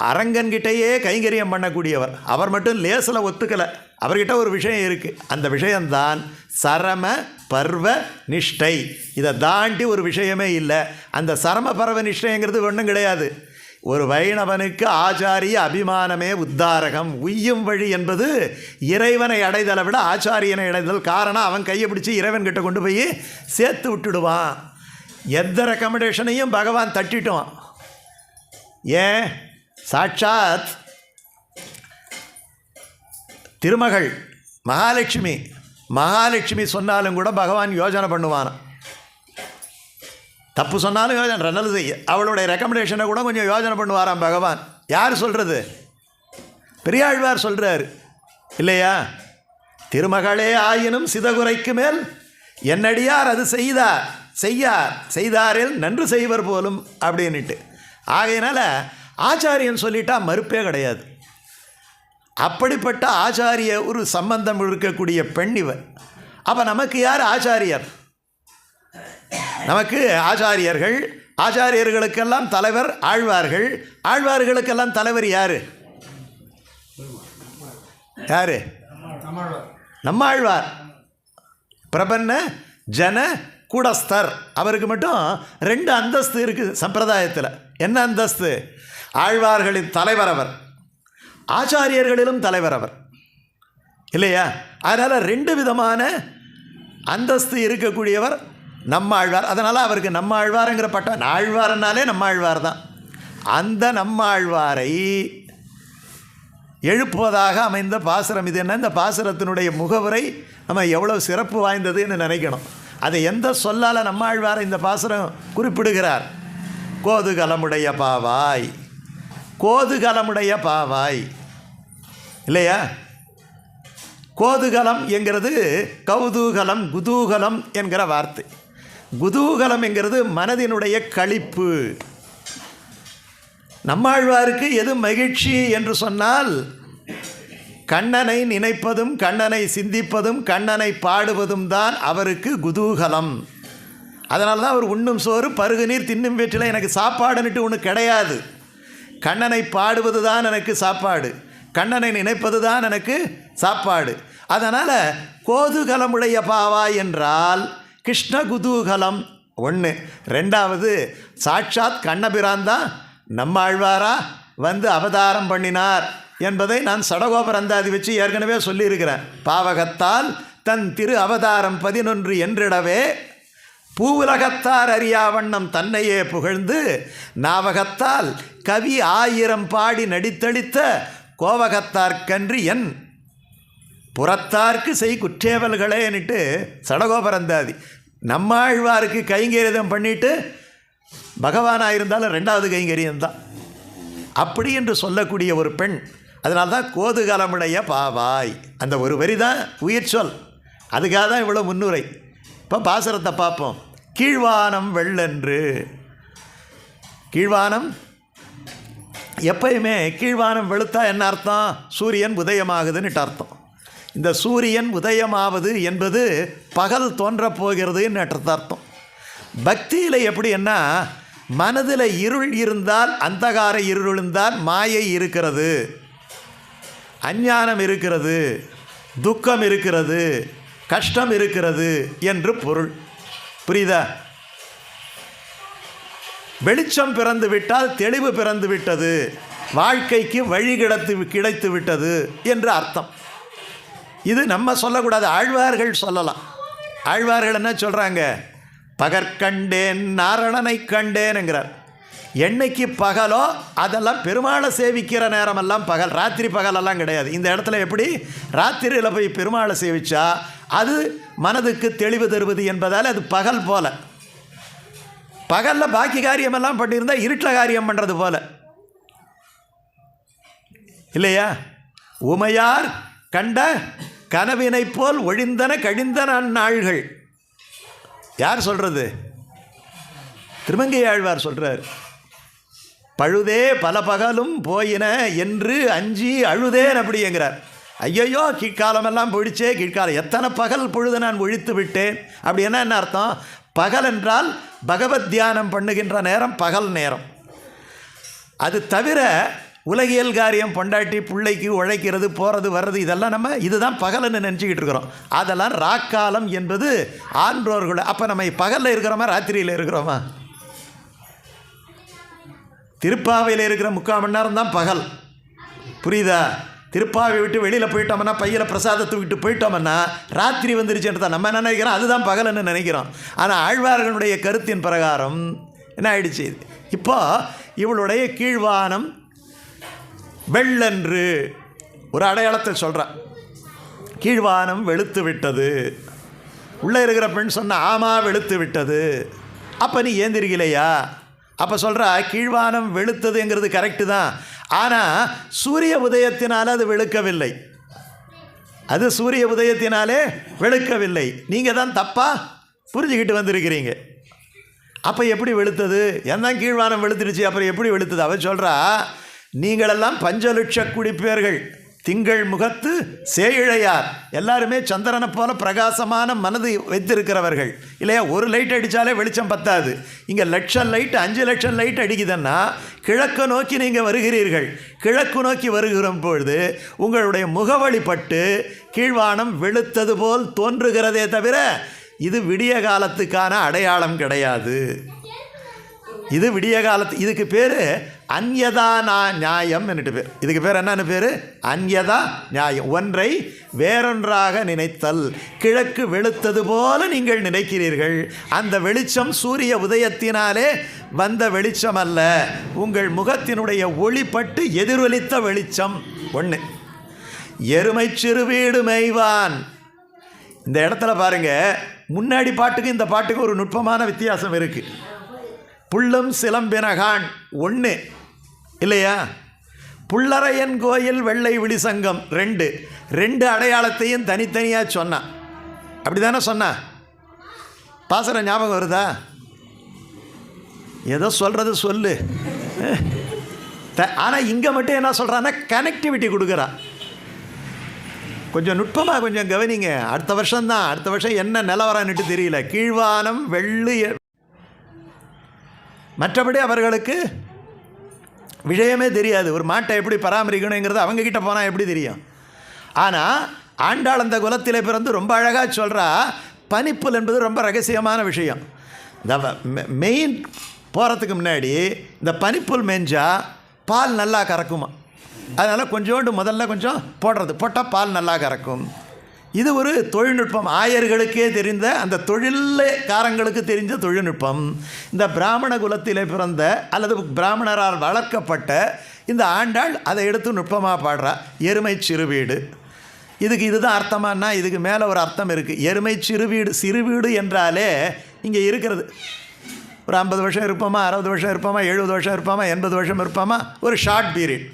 அரங்கன்கிட்டையே கைங்கரியம் பண்ணக்கூடியவர். அவர் மட்டும் லேசில் ஒத்துக்கலை, அவர்கிட்ட ஒரு விஷயம் இருக்குது. அந்த விஷயந்தான் சரம பர்வ நிஷ்டை. இதை தாண்டி ஒரு விஷயமே இல்லை. அந்த சரம பர்வ நிஷ்டைங்கிறது ஒன்றும் கிடையாது. ஒரு வைணவனுக்கு ஆச்சாரிய அபிமானமே உத்தாரகம். உய்யும் வழி என்பது இறைவனை அடைதலை விட ஆச்சாரியனை அடைதல். காரணம், அவன் கையை பிடிச்சி இறைவன்கிட்ட கொண்டு போய் சேர்த்து விட்டுடுவான். எந்த ரெக்கமெண்டேஷனையும் பகவான் தட்டிட்டோம். ஏன்? சாட்சாத் திருமகள் மகாலட்சுமி சொன்னாலும் கூட பகவான் யோஜனை பண்ணுவான். தப்பு சொன்னாலும் யோஜனை நல்லது செய்ய, அவளுடைய ரெக்கமெண்டேஷனை கூட கொஞ்சம் யோஜனை பண்ணுவாராம் பகவான். யார் சொல்கிறது? பெரியாழ்வார் சொல்கிறார் இல்லையா? திருமகளே ஆயினும் சிதகுரைக்கு மேல் என்னடியார் அது செய்தாரில் நன்று செய்வர் போலும் அப்படின்ட்டு. ஆகையினால ஆச்சாரியன் சொல்லிட்டா மறுப்பே கிடையாது. அப்படிப்பட்ட ஆச்சாரிய ஒரு சம்பந்தம் இருக்கக்கூடிய பெண் இவர். அப்போ நமக்கு யார் ஆச்சாரியர்? நமக்கு ஆச்சாரியர்கள், ஆச்சாரியர்களுக்கெல்லாம் தலைவர் ஆழ்வார்கள், ஆழ்வார்களுக்கெல்லாம் தலைவர் யார்? நம்மாழ்வார். பிரபன்ன ஜன கூடஸ்தர். அவருக்கு மட்டும் 2 அந்தஸ்து இருக்குது சம்பிரதாயத்தில். என்ன அந்தஸ்து? ஆழ்வார்களின் தலைவர் அவர், ஆச்சாரியர்களிலும் தலைவர் அவர் இல்லையா? அதனால் 2 விதமான அந்தஸ்து இருக்கக்கூடியவர் நம்மாழ்வார். அதனால் அவருக்கு நம்மாழ்வாருங்கிற பட்டம். ஆழ்வார்னாலே நம்மாழ்வார் தான். அந்த நம்மாழ்வாரை எழுப்புவதாக அமைந்த பாசுரம் இது. என்ன? இந்த பாசுரத்தினுடைய முகவுரை நம்ம எவ்வளோ சிறப்பு வாய்ந்ததுன்னு நினைக்கணும். அதை எந்த சொல்லால் நம்மாழ்வாரை இந்த பாசுரம் குறிப்பிடுகிறார்? கோதுகலமுடைய பாவாய், கோதுகலமுடைய பாவாய் இல்லையா? கோதுகலம் என்கிறது கௌதூகலம், குதூகலம் என்கிற வார்த்தை. குதூகலம் என்கிறது மனதினுடைய களிப்பு. நம்மாழ்வாருக்கு எது மகிழ்ச்சி என்று சொன்னால், கண்ணனை நினைப்பதும் கண்ணனை சிந்திப்பதும் கண்ணனை பாடுவதும் தான் அவருக்கு குதூகலம். அதனால தான் அவர் உண்ணும் சோறு பருகு நீர் தின்னும் வீட்டில் எனக்கு சாப்பாடுன்னுட்டு ஒன்று கிடையாது. கண்ணனை பாடுவது தான் எனக்கு சாப்பாடு, கண்ணனை நினைப்பது தான் எனக்கு சாப்பாடு. அதனால் கோதுகலமுடைய பாவா என்றால் கிருஷ்ண குதூகலம் ஒன்று. 2வது, சாட்சாத் கண்ணபிரான் தான் நம்மாழ்வாரா வந்து அவதாரம் பண்ணினார் என்பதை நான் சடகோபரந்தாதி வச்சு ஏற்கனவே சொல்லியிருக்கிறேன். பாவகத்தால் தன் திரு அவதாரம் 11 என்றிடவே பூவுலகத்தார் அறியாவண்ணம் தன்னையே புகழ்ந்து நாவகத்தால் கவி 1000 பாடி நடித்தளித்த கோவகத்தார்க்கன்று என் புறத்தார்க்கு செய் குற்றேவல்களேன்னுட்டு சடகோபரந்தாதி. நம்மாழ்வாருக்கு கைங்கரியம் பண்ணிட்டு பகவானாக இருந்தாலும் 2வது கைங்கரியம் தான் அப்படி என்று சொல்லக்கூடிய ஒரு பெண். அதனால்தான் கோதுகலமுடைய பாவாய். அந்த ஒரு வரி தான் உயிர் சொல். அதுக்காக தான் இவ்வளோ முன்னுரை. இப்போ பாசுரத்தை பார்ப்போம். கீழ்வானம் வெள்ளென்று. கீழ்வானம் எப்பயுமே கீழ்வானம் வெளுத்தா என்ன அர்த்தம்? சூரியன் உதயமாகுதுன்னுட்டு அர்த்தம். இந்த சூரியன் உதயமாவது என்பது பகல் தோன்றப் போகிறதுன்னு அர்த்தம். பக்தியில் எப்படின்னா, மனதில் இருள் இருந்தால், அந்தகார இருள் இருந்தால் மாயை இருக்கிறது, அஞ்ஞானம் இருக்கிறது, துக்கம் இருக்கிறது, கஷ்டம் இருக்கிறது என்று பொருள். புரியுதா? வெளிச்சம் பிறந்து விட்டால் தெளிவு பிறந்து விட்டது, வாழ்க்கைக்கு வழி கிடைத்து விட்டது என்று அர்த்தம். இது நம்ம சொல்லக்கூடாது, ஆழ்வார்கள் சொல்லலாம். ஆழ்வார்கள் என்ன சொல்கிறாங்க? பகற்கண்டேன் நாரணனை கண்டேனுங்கிறார். என்னைக்கு பகலோ அதெல்லாம் பெருமாளை சேவிக்கிற நேரமெல்லாம் பகல், ராத்திரி பகலெல்லாம் கிடையாது. இந்த இடத்துல எப்படி ராத்திரியில் போய் பெருமாளை சேவிச்சா அது மனதுக்கு தெளிவு தருவது என்பதால் அது பகல் போல. பகலில் பாக்கி காரியமெல்லாம் பண்ணியிருந்தால் இருட்டில் காரியம் பண்ணுறது போல இல்லையா? உமையார் கண்ட கனவினை போல் ஒழிந்தன கழிந்தன நாள்கள். யார் சொல்கிறது? திருமங்கை ஆழ்வார் சொல்கிறார். பழுதே பல பகலும் போயின என்று அஞ்சி அழுதேன் அப்படிங்கிறார். ஐயையோ கீழ்காலமெல்லாம் பொழிச்சே, கீழ்காலம் எத்தனை பகல் பொழுது நான் ஒழித்து விட்டேன். அப்படி என்ன அர்த்தம்? பகல் என்றால் பகவத் தியானம் பண்ணுகின்ற நேரம் பகல் நேரம். அது தவிர உலகியல் காரியம், பொண்டாட்டி பிள்ளைக்கு உழைக்கிறது, போகிறது வர்றது, இதெல்லாம் நம்ம இதுதான் பகல்னு நினச்சிக்கிட்டு இருக்கிறோம். அதெல்லாம் ராக்காலம் என்பது ஆன்றோர்கள். அப்போ நம்ம பகலில் இருக்கிறோமா ராத்திரியில் இருக்கிறோமா? திருப்பாவையில் இருக்கிற 3/4 மணி நேரம் தான் பகல். புரியுதா? திருப்பாவை விட்டு வெளியில் போயிட்டோம்னா, பையில் பிரசாதத்தை விட்டு போயிட்டோம்னா ராத்திரி வந்துருச்சுன்னு தான் நம்ம என்ன நினைக்கிறோம், அதுதான் பகல்னு நினைக்கிறோம். ஆனால் ஆழ்வார்களுடைய கருத்தின் பிரகாரம் என்ன ஆயிடுச்சு, இப்போ இவளுடைய கீழ்வானம் வெள்ளென்று ஒரு அடையாளத்தை சொல்கிறான். கீழ்வானம் வெளுத்து விட்டது. உள்ளே இருக்கிற பெண் சொன்ன ஆமாம் வெளுத்து விட்டது. அப்போ நீ ஏந்திரிக்கலையா? அப்போ சொல்கிறா கீழ்வானம் வெளுத்ததுங்கிறது கரெக்டு தான், ஆனால் சூரிய உதயத்தினால் அது வெளுக்கவில்லை. அது சூரிய உதயத்தினாலே வெளுக்கவில்லை. நீங்கள் தான் தப்பாக புரிஞ்சுக்கிட்டு வந்திருக்கிறீங்க. அப்போ எப்படி வெளுத்தது? என்ன கீழ்வானம் வெளுத்துடுச்சு, அப்புறம் எப்படி வெளுத்தது? அவ சொல்கிறா நீங்களெல்லாம் பஞ்சலட்ச குடிப்பேர்கள், திங்கள் முகத்து சேயிழையார், எல்லாருமே சந்திரனை போல பிரகாசமான மனது வைத்திருக்கிறவர்கள் இல்லையா? ஒரு லைட் அடித்தாலே வெளிச்சம் பத்தாது. இங்கே லட்சம் லைட் 5 லட்சம் லைட் அடிக்குதுன்னா கிழக்கு நோக்கி நீங்கள் வருகிறீர்கள். கிழக்கு நோக்கி வருகிற பொழுது உங்களுடைய முகவழிப்பட்டு கீழ்வானம் வெளுத்தது போல் தோன்றுகிறதே தவிர இது விடிய காலத்துக்கான அடையாளம் கிடையாது. இது விடிய காலத்து, இதுக்கு பேர் அந்யதா நியாயம் என்னட்டு பேர். இதுக்கு பேர் என்னன்னு பேர்? அந்யதா நியாயம். ஒன்றை வேறொன்றாக நினைத்தல். கிழக்கு வெளுத்தது போல நீங்கள் நினைக்கிறீர்கள். அந்த வெளிச்சம் சூரிய உதயத்தினாலே வந்த வெளிச்சம் அல்ல, உங்கள் முகத்தினுடைய ஒளிப்பட்டு எதிரொலித்த வெளிச்சம். ஒன்று. எருமை சிறு வீடு மேய்வான். இந்த இடத்துல பாருங்கள், முன்னாடி பாட்டுக்கு இந்த பாட்டுக்கு ஒரு நுட்பமான வித்தியாசம் இருக்குது. புள்ளும் சிலம்பினகான் ஒன்று இல்லையா? புள்ளரையன் கோயில் வெள்ளை விழிசங்கம் 2 அடையாளத்தையும் தனித்தனியாக சொன்னான். அப்படி தானே சொன்னான்? பாசற ஞாபகம் வருதா? ஏதோ சொல்கிறது சொல்லு. ஆனால் இங்கே மட்டும் என்ன சொல்கிறான்னா கனெக்டிவிட்டி கொடுக்குறான். கொஞ்சம் நுட்பமாக கொஞ்சம் கவனிங்க. அடுத்த வருஷம்தான், அடுத்த வருஷம் என்ன நிலவரான்னுட்டு தெரியல. கீழ்வானம் வெள்ளி. மற்றபடி அவர்களுக்கு விஷயமே தெரியாது. ஒரு மாட்டை எப்படி பராமரிக்கணுங்கிறது அவங்கக்கிட்ட போனால் எப்படி தெரியும்? ஆனால் ஆண்டாள் அந்த குலத்திலே பிறந்து ரொம்ப அழகாக சொல்கிறா, பனிப்புல் என்பது ரொம்ப ரகசியமான விஷயம். இந்த மெயின் போகிறதுக்கு முன்னாடி இந்த பனிப்புல் மேய்ஞ்சால் பால் நல்லா கறக்குமா. அதனால் கொஞ்சோண்டு முதல்ல கொஞ்சம் போட்டால் பால் நல்லா கறக்கும். இது ஒரு தொழில்நுட்பம், ஆயர்களுக்கே தெரிந்த, அந்த தொழில்காரங்களுக்கு தெரிஞ்ச தொழில்நுட்பம். இந்த பிராமண குலத்திலே பிறந்த அல்லது பிராமணரால் வளர்க்கப்பட்ட இந்த ஆண்டாள் அதை எடுத்து நுட்பமாக பாடுறா. எருமை சிறுவீடு. இதுக்கு இதுதான் அர்த்தமானா, இதுக்கு மேலே ஒரு அர்த்தம் இருக்குது. எருமை சிறுவீடு. சிறுவீடு என்றாலே இங்கே இருக்கிறது ஒரு 50 வருஷம் இருப்போமா, 60 வருஷம் இருப்போமா, 70 வருஷம் இருப்போமா, 80 வருஷம் இருப்போமா, ஒரு ஷார்ட் பீரியட்.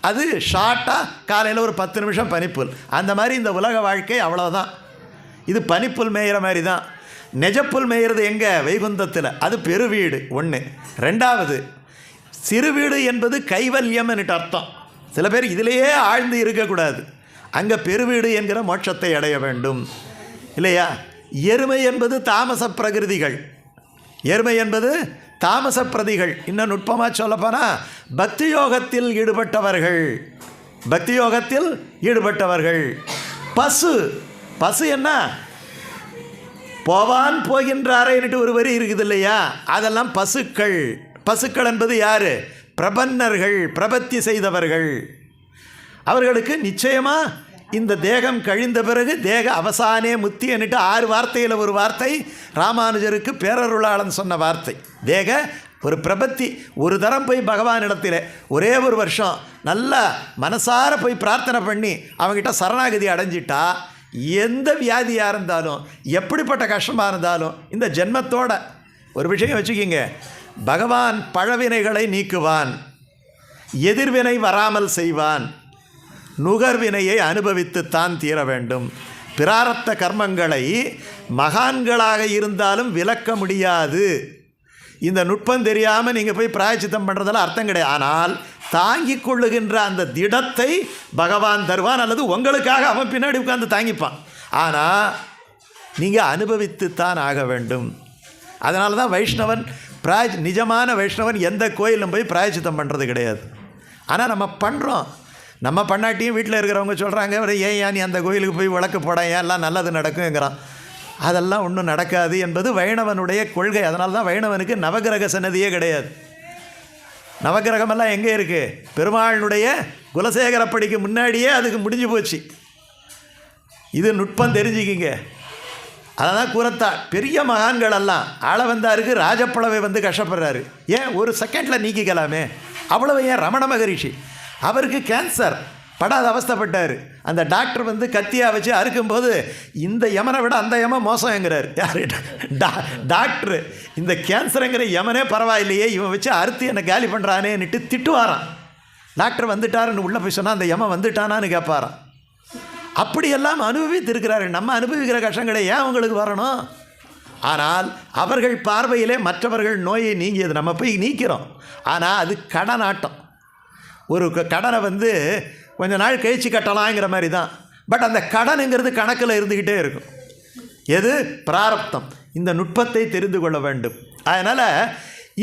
அது ஷார்ட்டாக காலையில் ஒரு 10 நிமிஷம் பனிப்புல். அந்த மாதிரி இந்த உலக வாழ்க்கை அவ்வளோதான். இது பனிப்புல் மேயிற மாதிரி தான். நெஜப்புல் மேயிறது எங்கே? வைகுந்தத்தில். அது பெருவீடு. 1. 2வது சிறுவீடு என்பது கைவல்யம் என்னட்டு அர்த்தம். சில பேர் இதிலேயே ஆழ்ந்து இருக்கக்கூடாது. அங்கே பெருவீடு என்கிற மோட்சத்தை அடைய வேண்டும் இல்லையா? எருமை என்பது தாமச பிரகிருதிகள். எருமை என்பது தாமச பிரதிகள். இன்னும் நுட்பமாக சொல்லப்போனால் பக்தி யோகத்தில் ஈடுபட்டவர்கள். பக்தி யோகத்தில் ஈடுபட்டவர்கள். பசு என்ன? போவான் போகின்றாரேன்னுட்டு ஒரு வரி இருக்குது இல்லையா? அதெல்லாம் பசுக்கள். பசுக்கள் என்பது யார்? பிரபன்னர்கள், பிரபத்தி செய்தவர்கள். அவர்களுக்கு நிச்சயமாக இந்த தேகம் கழிந்த பிறகு தேக அவசானே முத்தி என்னட்டு 6 வார்த்தையில் ஒரு வார்த்தை ராமானுஜருக்கு பேரருளாளன் சொன்ன வார்த்தை. தேக ஒரு பிரபத்தி. ஒரு தரம் போய் பகவானிடத்தில் ஒரே ஒரு வருஷம் நல்லா மனசார போய் பிரார்த்தனை பண்ணி அவங்ககிட்ட சரணாகதி அடைஞ்சிட்டா எந்த வியாதியாக இருந்தாலும், எப்படிப்பட்ட கஷ்டமாக இருந்தாலும், இந்த ஜென்மத்தோட ஒரு விஷயம் வச்சுக்கிங்க, பகவான் பழவினைகளை நீக்குவான், எதிர்வினை வராமல் செய்வான், நுகர்வினையை அனுபவித்துத்தான் தீர வேண்டும். பிராரத்த கர்மங்களை மகான்களாக இருந்தாலும் விலக்க முடியாது. இந்த நுட்பம் தெரியாமல் நீங்கள் போய் பிராயச்சித்தம் பண்ணுறதால அர்த்தம் கிடையாது. ஆனால் தாங்கிக் கொள்ளுகின்ற அந்த திடத்தை பகவான் தருவான், அல்லது உங்களுக்காக அவன் பின்னாடி உட்கார்ந்து தாங்கிப்பான். ஆனால் நீங்கள் அனுபவித்துத்தான் ஆக வேண்டும். அதனால தான் வைஷ்ணவன் நிஜமான வைஷ்ணவன் எந்த கோயிலும் போய் பிராயச்சித்தம் பண்ணுறது கிடையாது. ஆனால் நம்ம பண்ணுறோம். நம்ம பண்ணாட்டியும் வீட்டில் இருக்கிறவங்க சொல்கிறாங்க, ஏன் நீ அந்த கோயிலுக்கு போய் விளக்கு போட, ஏன் எல்லாம் நல்லது நடக்குங்கிறான். அதெல்லாம் ஒன்றும் நடக்காது என்பது வைணவனுடைய கொள்கை. அதனால தான் வைணவனுக்கு நவகிரக சன்னதியே கிடையாது. நவகிரகமெல்லாம் எங்கே இருக்குது? பெருமாளுடைய குலசேகரப்படிக்கு முன்னாடியே அதுக்கு முடிஞ்சு போச்சு. இது நுட்பம் தெரிஞ்சுக்கிங்க. அதை தான் கூறத்தா பெரிய மகான்கள் எல்லாம் ஆளவந்தாருக்கு ராஜப்பளவை வந்து கஷ்டப்படுறாரு. ஏன் ஒரு செகண்டில் நீக்கிக்கலாமே, அவ்வளவு ஏன்? ரமண மகரிஷி அவருக்கு கேன்சர் படாத அவஸ்தைப்பட்டார். அந்த டாக்டர் வந்து கத்தியாக வச்சு அறுக்கும்போது இந்த யமனை விட அந்த யமன் மோசங்கிறார். யார்? டாக்டரு. இந்த கேன்சருங்கிற யமனே பரவாயில்லையே, இவன் வச்சு அறுத்து என்னை காலி பண்ணுறானேன்னுட்டு திட்டுவாரான். டாக்டர் வந்துட்டாருன்னு உள்ளே போய் சொன்னால் அந்த யமன் வந்துட்டானான்னு கேட்பாரான். அப்படியெல்லாம் அனுபவித்திருக்கிறாரு. நம்ம அனுபவிக்கிற கஷ்டங்களை ஏன் அவங்களுக்கு வரணும்? ஆனால் அவர்கள் பார்வையிலே மற்றவர்கள் நோயை நீங்கியது, நம்ம போய் நீக்கிறோம். ஆனால் அது கடனாட்டம். ஒரு கடனை வந்து கொஞ்ச நாள் கழிச்சு கட்டலாங்கிற மாதிரி தான். பட் அந்த கடனுங்கிறது கணக்கில் இருந்துக்கிட்டே இருக்கும். எது? பிராரப்தம். இந்த நுட்பத்தை தெரிந்து கொள்ள வேண்டும். அதனால்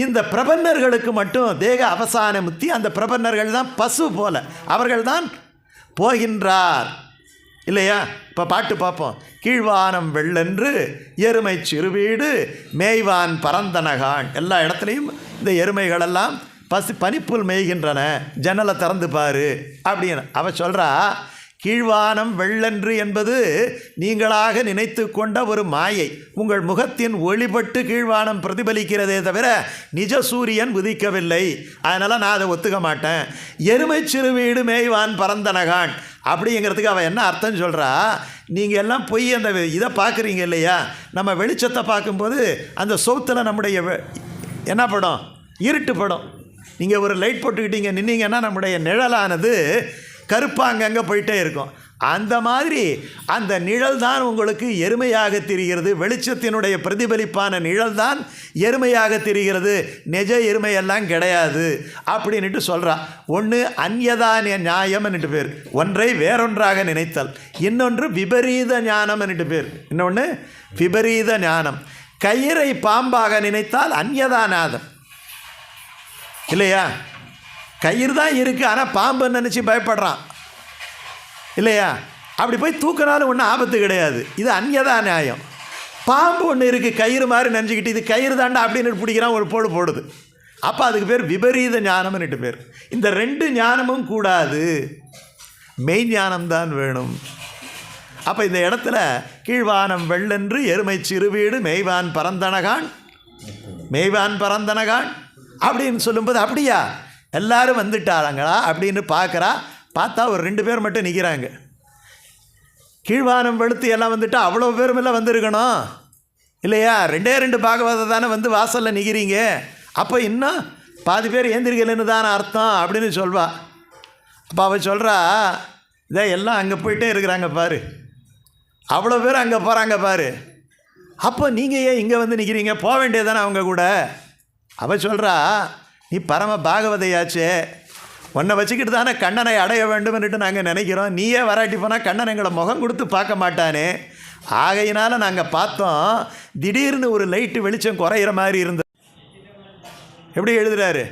இந்த பிரபன்னர்களுக்கு மட்டும் தேக அவசான முத்தி. அந்த பிரபன்னர்கள் தான் பசு போல, அவர்கள் தான் போகின்றார் இல்லையா? இப்போ பாட்டு பார்ப்போம். கீழ்வானம் வெள்ளென்று எருமை சிறுவீடு மேய்வான் பரந்தனகான். எல்லா இடத்துலையும் இந்த எருமைகளெல்லாம் பனிப்புல் மேய்கின்றன, ஜன்னலை திறந்து பாரு அப்படின்னு அவ சொல்கிறா. கீழ்வானம் வெள்ளென்று என்பது நீங்களாக நினைத்து கொண்ட ஒரு மாயை. உங்கள் முகத்தின் ஒளிபட்டு கீழ்வானம் பிரதிபலிக்கிறதே தவிர நிஜ சூரியன் உதிக்கவில்லை. அதனால் நான் அதை ஒத்துக்க மாட்டேன். எருமை சிறுவீடு மேய்வான் பரந்தனகான் அப்படிங்கிறதுக்கு அவன் என்ன அர்த்தம் சொல்கிறா? நீங்கள் எல்லாம் போய் அந்த இதை பார்க்குறீங்க இல்லையா? நம்ம வெளிச்சத்தை பார்க்கும்போது அந்த சோத்தில் நம்முடைய என்ன படம்? இருட்டு படம். நீங்கள் ஒரு லைட் போட்டுக்கிட்டீங்க நின்னீங்கன்னா நம்முடைய நிழலானது கருப்பாக அங்கங்கே போயிட்டே இருக்கும். அந்த மாதிரி அந்த நிழல் தான் உங்களுக்கு எருமையாக தெரிகிறது. வெளிச்சத்தினுடைய பிரதிபலிப்பான நிழல் தான் எருமையாக தெரிகிறது. நிஜ எருமையெல்லாம் கிடையாது அப்படின்ட்டு சொல்கிறா. ஒன்று அந்யதான நியாயம்னுட்டு பேர், ஒன்றை வேறொன்றாக நினைத்தல். இன்னொன்று விபரீத ஞானம்னுட்டு பேர். இன்னொன்று விபரீத ஞானம். கயிறை பாம்பாக நினைத்தால் அந்யதாநாதம் இல்லையா? கயிறு தான் இருக்குது, ஆனால் பாம்புன்னு நினச்சி பயப்படுறான் இல்லையா? அப்படி போய் தூக்கினாலும் ஒன்றும் ஆபத்து கிடையாது. இது அந்யதா நியாயம். பாம்பு ஒன்று இருக்குது, கயிறு மாதிரி நினச்சிக்கிட்டு இது கயிறு தாண்டா அப்படின்னு பிடிக்கிறான், ஒரு போடுது. அப்போ அதுக்கு பேர் விபரீத ஞானம்னுட்டு பேர். இந்த ரெண்டு ஞானமும் கூடாது, மெய் ஞானம்தான் வேணும். அப்போ இந்த இடத்துல கீழ்வானம் வெள்ளென்று எருமை சிறுவீடு மேய்வான் பரந்தனகான் அப்படின்னு சொல்லும்போது அப்படியா எல்லாரும் வந்துட்டாங்களா அப்படின்னு பார்க்குறா. பார்த்தா ஒரு 2 பேர் மட்டும் நிற்கிறாங்க. கீழ்வானம் வெளுத்து எல்லாம் வந்துட்டா அவ்வளோ பேருமெல்லாம் வந்திருக்கணும் இல்லையா? 2 பாகவதை தானே வந்து வாசலில் நிற்கிறீங்க. அப்போ இன்னும் பாதி பேர் ஏந்திரிக்கலன்னு தானே அர்த்தம் அப்படின்னு சொல்வா. அப்போ அவள் சொல்கிறா, இதே எல்லாம் அங்கே போயிட்டே இருக்கிறாங்க பாரு, அவ்வளோ பேர் அங்கே போகிறாங்க பாரு. அப்போ நீங்கள் ஏன் இங்கே வந்து நிற்கிறீங்க? போக வேண்டியதானே அவங்க கூட. அவள் சொல்கிறா, நீ பரம பாகவதையாச்சே, உன்னை வச்சுக்கிட்டு தானே கண்ணனை அடைய வேண்டும்னுட்டு நாங்கள் நினைக்கிறோம். நீயே வராட்டி போனால் கண்ணன் எங்களை முகம் கொடுத்து பார்க்க மாட்டானே. ஆகையினால நாங்கள் பார்த்தோம், திடீர்னு ஒரு லைட்டு வெளிச்சம் குறையிற மாதிரி இருந்தது. எப்படி எழுதுகிறாரு?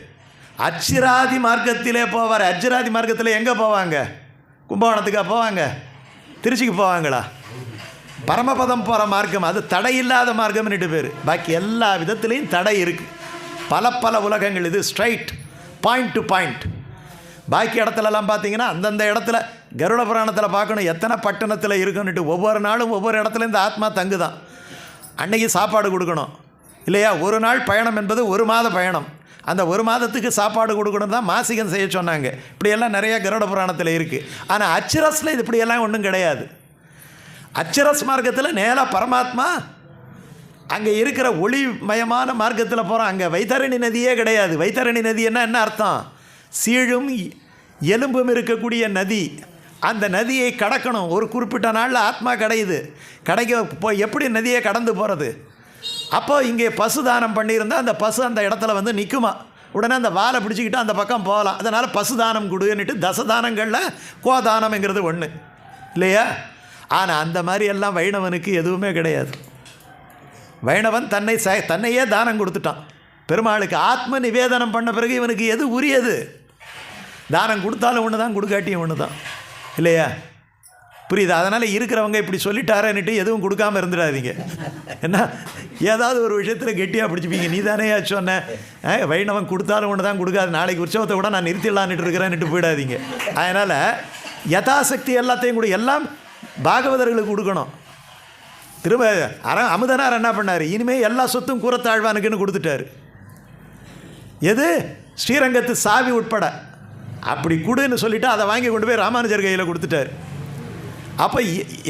அச்சிராதி மார்க்கத்திலே போவார். அச்சிராதி மார்க்கத்தில் எங்கே போவாங்க? கும்பகோணத்துக்கா போவாங்க? திருச்சிக்கு போவாங்களா? பரமபதம் போகிற மார்க்கம், அது தடை இல்லாத மார்க்கம்னுட்டு பேர். பாக்கி எல்லா விதத்துலேயும் தடை இருக்குது. பல உலகங்கள். இது ஸ்ட்ரைட் பாயிண்ட் டு பாயிண்ட். பாக்கி இடத்துலலாம் பார்த்தீங்கன்னா அந்தந்த இடத்துல கருட புராணத்தில் பார்க்கணும் எத்தனை பட்டணத்தில் இருக்குன்னுட்டு. ஒவ்வொரு நாளும் ஒவ்வொரு இடத்துல இந்த ஆத்மா தங்குதான். அன்னைக்கு சாப்பாடு கொடுக்கணும் இல்லையா? ஒரு நாள் பயணம் என்பது 1 மாத பயணம். அந்த 1 மாதத்துக்கு சாப்பாடு கொடுக்கணும் தான் மாசிகம் செய்ய சொன்னாங்க. இப்படியெல்லாம் நிறையா கருட புராணத்தில் இருக்குது. ஆனால் அச்சிரஸில் இது இப்படியெல்லாம் ஒன்றும் கிடையாது. அச்சிரஸ் மார்க்கத்தில் நேராக பரமாத்மா அங்கே இருக்கிற ஒளிமயமான மார்க்கத்தில் போகிறோம். அங்கே வைத்தரணி நதியே கிடையாது. வைத்தரணி நதி என்ன அர்த்தம்? சீழும் எலும்பும் இருக்கக்கூடிய நதி. அந்த நதியை கடக்கணும். ஒரு குறிப்பிட்ட நாளில் ஆத்மா கிடைக்க எப்படி நதியை கடந்து போகிறது? அப்போ இங்கே பசு தானம் பண்ணியிருந்தால் அந்த பசு அந்த இடத்துல வந்து நிற்குமா, உடனே அந்த வாலை பிடிச்சிக்கிட்டு அந்த பக்கம் போகலாம். அதனால் பசு தானம் கொடுன்னுட்டு தசதானங்களில் கோதானம்ங்கிறது ஒன்று இல்லையா? ஆனால் அந்த மாதிரி எல்லாம் வைணவனுக்கு எதுவுமே கிடையாது. வைணவன் தன்னையே தானம் கொடுத்துட்டான் பெருமாளுக்கு. ஆத்ம நிவேதனம் பண்ண பிறகு இவனுக்கு எது உரியது? தானம் கொடுத்தாலும் ஒன்று தான், கொடுக்காட்டியும் ஒன்று தான் இல்லையா? புரியுது? அதனால் இருக்கிறவங்க இப்படி சொல்லிட்டாரேன்னுட்டு எதுவும் கொடுக்காமல் இருந்துடாதீங்க. என்ன ஏதாவது ஒரு விஷயத்தில் கெட்டியாக பிடிச்சிப்பீங்க. நீ தானே சொன்ன வைணவன் கொடுத்தாலும் ஒன்று தான் கொடுக்காது, நாளைக்கு உற்சவத்தை கூட நான் நிறுத்திடலான்ட்டு இருக்கிறேன்னுட்டு போயிடாதீங்க. அதனால் யதாசக்தி எல்லாத்தையும் கூட எல்லாம் பாகவதர்களுக்கு கொடுக்கணும். திரும்ப அமுதனார் என்ன பண்ணார்? இனிமேல் எல்லா சொத்தும் கூறத்தாழ்வானுக்குன்னு கொடுத்துட்டார். எது? ஸ்ரீரங்கத்து சாவி உட்பட அப்படி கொடுன்னு சொல்லிவிட்டு அதை வாங்கி கொண்டு போய் ராமானுஜர் கையில் கொடுத்துட்டார். அப்போ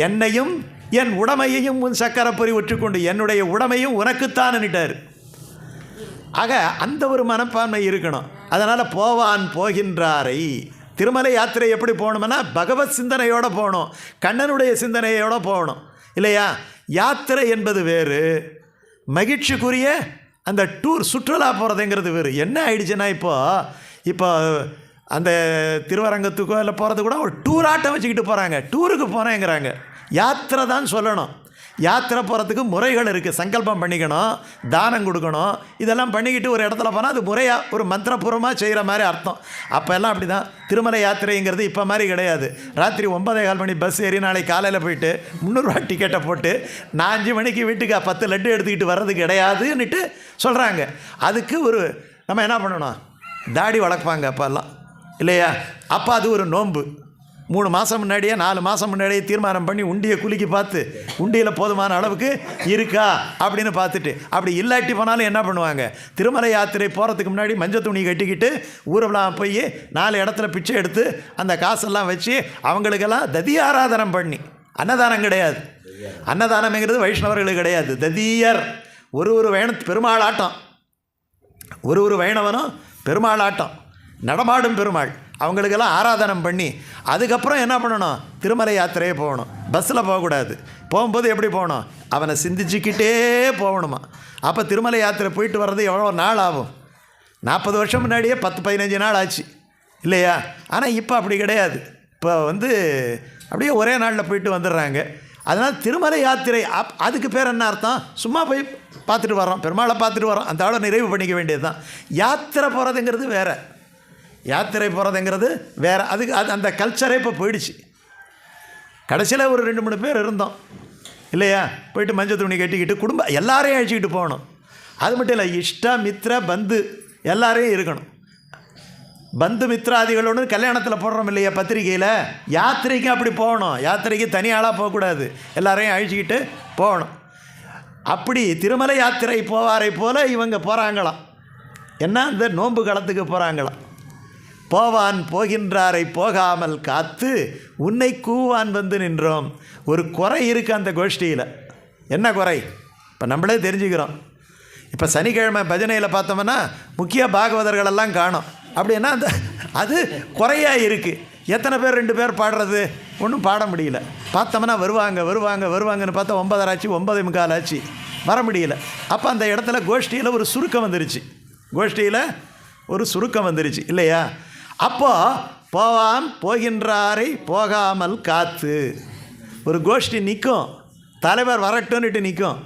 என்னையும் என் உடமையையும் உன் சக்கரப்பொறி ஒற்றுக்கொண்டு என்னுடைய உடமையும் உனக்குத்தான்னுட்டார். ஆக அந்த ஒரு மனப்பான்மை இருக்கணும். அதனால் போவான் போகின்றாரை திருமலை யாத்திரை எப்படி போகணும்னா பகவத் சிந்தனையோடு போகணும், கண்ணனுடைய சிந்தனையோடு போகணும் இல்லையா? யாத்திரை என்பது வேறு, மகிழ்ச்சிக்குரிய அந்த டூர் சுற்றுலா போகிறதுங்கிறது வேறு. என்ன ஆயிடுச்சுன்னா இப்போ அந்த திருவரங்கத்துக்கோ இல்லை போகிறது கூட ஒரு டூர் ஆட்டம் வச்சுக்கிட்டு போகிறாங்க. டூருக்கு போகிறேங்கிறாங்க. யாத்திரை தான் சொல்லணும். யாத்திரை போகிறதுக்கு முறைகள் இருக்குது. சங்கல்பம் பண்ணிக்கணும், தானம் கொடுக்கணும், இதெல்லாம் பண்ணிக்கிட்டு ஒரு இடத்துல போனால் அது முறையாக ஒரு மந்திரபூர்வமாக செய்கிற மாதிரி அர்த்தம். அப்போ எல்லாம் அப்படி தான். திருமலை யாத்திரைங்கிறது இப்போ மாதிரி கிடையாது. ராத்திரி 9:15 மணி பஸ் ஏறி நாளைக்கு காலையில் போயிட்டு 300 ரூபா டிக்கெட்டை போட்டு நான் 5 மணிக்கு வீட்டுக்கு 10 லட்டு எடுத்துக்கிட்டு வர்றது கிடையாதுன்னுட்டு சொல்கிறாங்க. அதுக்கு ஒரு நம்ம என்ன பண்ணணும்? தாடி வளர்ப்பாங்க அப்போல்லாம் இல்லையா? அப்போ அது ஒரு நோன்பு. 3 மாதம் முன்னாடியே 4 மாதம் முன்னாடியே தீர்மானம் பண்ணி உண்டியை குலுக்கி பார்த்து உண்டியில் போதுமான அளவுக்கு இருக்கா அப்படின்னு பார்த்துட்டு, அப்படி இல்லாட்டி போனாலும் என்ன பண்ணுவாங்க? திருமலை யாத்திரை போகிறதுக்கு முன்னாடி மஞ்சள் துணி கட்டிக்கிட்டு ஊரெல்லாம் போய் 4 இடத்துல பிச்சை எடுத்து அந்த காசெல்லாம் வச்சு அவங்களுக்கெல்லாம் ததி ஆராதனம் பண்ணி, அன்னதானம் கிடையாது. அன்னதானம்ங்கிறது வைஷ்ணவர்களுக்கு கிடையாது. ததியர் ஒரு பெருமாள் ஆட்டம், ஒரு வைணவனும் பெருமாள் ஆட்டம், நடமாடும் பெருமாள், அவங்களுக்கெல்லாம் ஆராதனம் பண்ணி அதுக்கப்புறம் என்ன பண்ணணும்? திருமலை யாத்திரையே போகணும். பஸ்ஸில் போகக்கூடாது. போகும்போது எப்படி போகணும்? அவனை சிந்திச்சுக்கிட்டே போகணுமா. அப்போ திருமலை யாத்திரை போயிட்டு வர்றது எவ்வளோ நாள் ஆகும்? 40 வருஷம் முன்னாடியே 10-15 நாள் ஆச்சு இல்லையா? ஆனால் இப்போ அப்படி கிடையாது. இப்போ அப்படியே ஒரே நாளில் போயிட்டு வந்துடுறாங்க. அதனால் திருமலை யாத்திரை அதுக்கு பேர் என்ன அர்த்தம்? சும்மா போய் பார்த்துட்டு வரோம், பெருமாளை பார்த்துட்டு வரோம், அந்த ஆளை நிறைவு பண்ணிக்க வேண்டியது தான். யாத்திரை போகிறதுங்கிறது வேறு, யாத்திரை போகிறதுங்கிறது வேறு. அதுக்கு அந்த கல்ச்சரே இப்போ போயிடுச்சு. கடைசியில் ஒரு 2-3 பேர் இருந்தோம் இல்லையா? போயிட்டு மஞ்சள் துணி கட்டிக்கிட்டு குடும்பம் எல்லாரையும் அழைச்சிக்கிட்டு போகணும். அது மட்டும் இல்லை, இஷ்ட மித்ர பந்து எல்லாரையும் இருக்கணும். பந்து மித்ராதிகளோடு கல்யாணத்தில் போடுறோம் இல்லையா பத்திரிக்கையில், யாத்திரைக்கும் அப்படி போகணும். யாத்திரைக்கு தனியாளாக போகக்கூடாது, எல்லாரையும் அழிச்சிக்கிட்டு போகணும். அப்படி திருமலை யாத்திரை போவாரை போல் இவங்க போகிறாங்களாம். என்ன? இந்த நோன்பு காலத்துக்கு போகிறாங்களாம். போவான் போகின்றாரை போகாமல் காத்து உன்னை கூவான் நின்றோம். ஒரு குறை இருக்குது அந்த கோஷ்டியில். என்ன குறை? இப்போ நம்மளே தெரிஞ்சுக்கிறோம். இப்போ சனிக்கிழமை பஜனையில் பார்த்தோம்னா முக்கிய பாகவதர்களெல்லாம் காணும். அப்படின்னா அது குறையாக இருக்குது. எத்தனை பேர்? 2 பேர் பாடுறது, ஒன்றும் பாட முடியல. பார்த்தோம்னா வருவாங்கன்னு பார்த்தா 9:30 ஆச்சு, 9:45 ஆச்சு, வர முடியல. அப்போ அந்த இடத்துல கோஷ்டியில் ஒரு சுருக்கம் வந்துருச்சு, இல்லையா? அப்போ போவான் போகின்றாரை போகாமல் காத்து ஒரு கோஷ்டி நிற்கும். தலைவர் வரட்டும்னுட்டு நிற்கும்.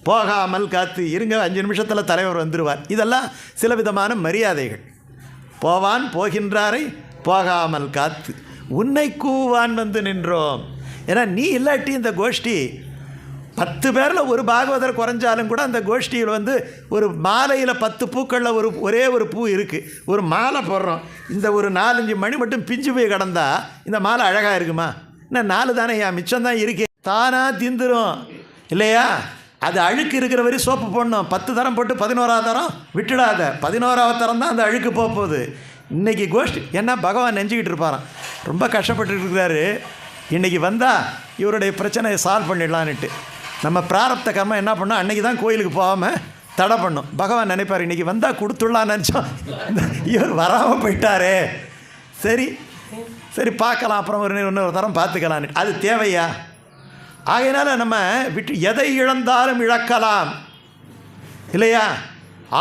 போகாமல் காத்து இருங்க, 5 நிமிஷத்தில் தலைவர் வந்துடுவார். இதெல்லாம் சில விதமான மரியாதைகள். போவான் போகின்றாரை போகாமல் காத்து உன்னை கூவான் நின்றோம். ஏன்னா நீ இல்லாட்டி இந்த கோஷ்டி 10 பேரில் ஒரு பாகவதர் குறைஞ்சாலும் கூட அந்த கோஷ்டியில் ஒரு மாலையில் 10 பூக்களில் ஒரே ஒரு பூ இருக்குது. ஒரு மாலை போடுறோம், இந்த ஒரு 4-5 மணி மட்டும் பிஞ்சு போய் கிடந்தா இந்த மாலை அழகாக இருக்குமா? இன்னும் 4 தானே, மிச்சம்தான் இருக்கு, தானாக திந்துரும் இல்லையா? அது அழுக்கு இருக்கிற வரை சோப்பு போடணும். 10 தரம் போட்டு 11ஆவது தரம் விட்டுடாத. 11ஆவது தரம் தான் அந்த அழுக்கு போகுது. இன்றைக்கி கோஷ்டி என்ன பகவான் நெஞ்சிக்கிட்டு இருப்பாராம், ரொம்ப கஷ்டப்பட்டு இருக்கிறாரு, இன்றைக்கி வந்தால் இவருடைய பிரச்சனையை சால்வ் பண்ணிடலான்ட்டு. நம்ம பிராரப்த கர்மம் என்ன பண்ணோம்? அன்றைக்கி தான் கோயிலுக்கு போகாமல் தடை பண்ணோம். பகவான் நினைப்பார், இன்றைக்கி வந்தால் கொடுத்துடலான்னு நினச்சோம், இவர் வராமல் போயிட்டாரே, சரி பார்க்கலாம், அப்புறம் இன்னொரு தரம் பார்த்துக்கலான்னு. அது தேவையா? ஆகையினால நம்ம எதை இழந்தாலும் இழக்கலாம் இல்லையா?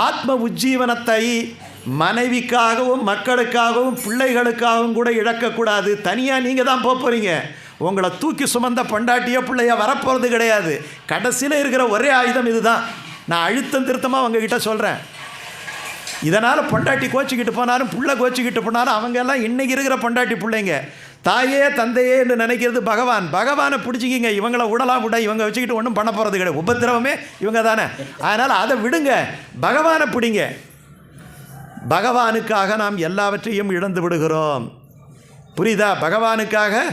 ஆத்ம உஜ்ஜீவனத்தை மனைவிக்காகவும் மக்களுக்காகவும் பிள்ளைகளுக்காகவும் கூட இழக்கக்கூடாது. தனியாக நீங்கள் தான் போகிறீங்க. உங்களை தூக்கி சுமந்த பொண்டாட்டியோ பிள்ளையோ வரப்போகிறது கிடையாது. கடைசியில் இருக்கிற ஒரே ஆயுதம் இதுதான். நான் அழுத்தம் திருத்தமாக உங்ககிட்ட சொல்கிறேன். இதனால் பொண்டாட்டி கோச்சிக்கிட்டு போனாலும் புள்ள கோச்சிக்கிட்டு போனாலும் அவங்க எல்லாம் இன்றைக்கி இருக்கிற பொண்டாட்டி பிள்ளைங்க தாயே தந்தையே என்று நினைக்கிறது பகவான். பகவானை பிடிச்சிக்கிங்க, இவங்கள விடலாம் விட, இவங்க வச்சுக்கிட்டு ஒன்றும் பண்ண போகிறது கிடையாது, உபத்திரவமே இவங்க தானே. அதனால் அதை விடுங்க, பகவானை பிடிங்க. பகவானுக்காக நாம் எல்லாவற்றையும் இழந்து விடுகிறோம். புரியுதா? பகவானுக்காக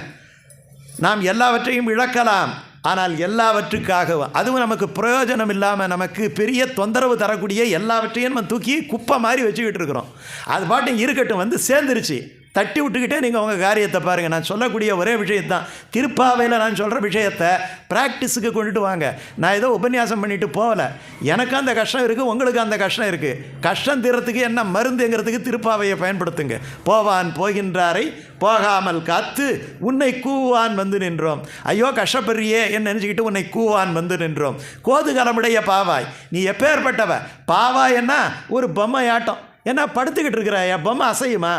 நாம் எல்லாவற்றையும் இழக்கலாம், ஆனால் எல்லாவற்றுக்காக அதுவும் நமக்கு பிரயோஜனம் இல்லாமல் நமக்கு பெரிய தொந்தரவு தரக்கூடிய எல்லாவற்றையும் நம்ம தூக்கி குப்பை மாதிரி வச்சுக்கிட்டு இருக்கிறோம். அது பாட்டு இருக்கட்டும், வந்து சேர்ந்துருச்சு, தட்டி விட்டுக்கிட்டே நீங்கள் உங்கள் காரியத்தை பாருங்கள். நான் சொல்லக்கூடிய ஒரே விஷயத்தான், திருப்பாவையில் நான் சொல்கிற விஷயத்தை ப்ராக்டிஸுக்கு கொண்டுட்டு வாங்க. நான் ஏதோ உபன்யாசம் பண்ணிட்டு போகலை, எனக்கு அந்த கஷ்டம் இருக்குது, உங்களுக்கு அந்த கஷ்டம் இருக்குது. கஷ்டம் தீரத்துக்கு என்ன மருந்துங்கிறதுக்கு திருப்பாவையை பயன்படுத்துங்க. போவான் போகின்றாரை போகாமல் காத்து உன்னை கூவான் வந்து நின்றோம். ஐயோ கஷ்டப்படுறியே என்று நினச்சிக்கிட்டு உன்னை கூவான் வந்து நின்றோம். கோதுகலமுடைய பாவாய், நீ எப்பேற்பட்டவ? பாவாய் என்ன ஒரு பொம்மையாட்டம், என்ன படுத்துக்கிட்டு இருக்கிறாயா? பொம்மை அசையுமா?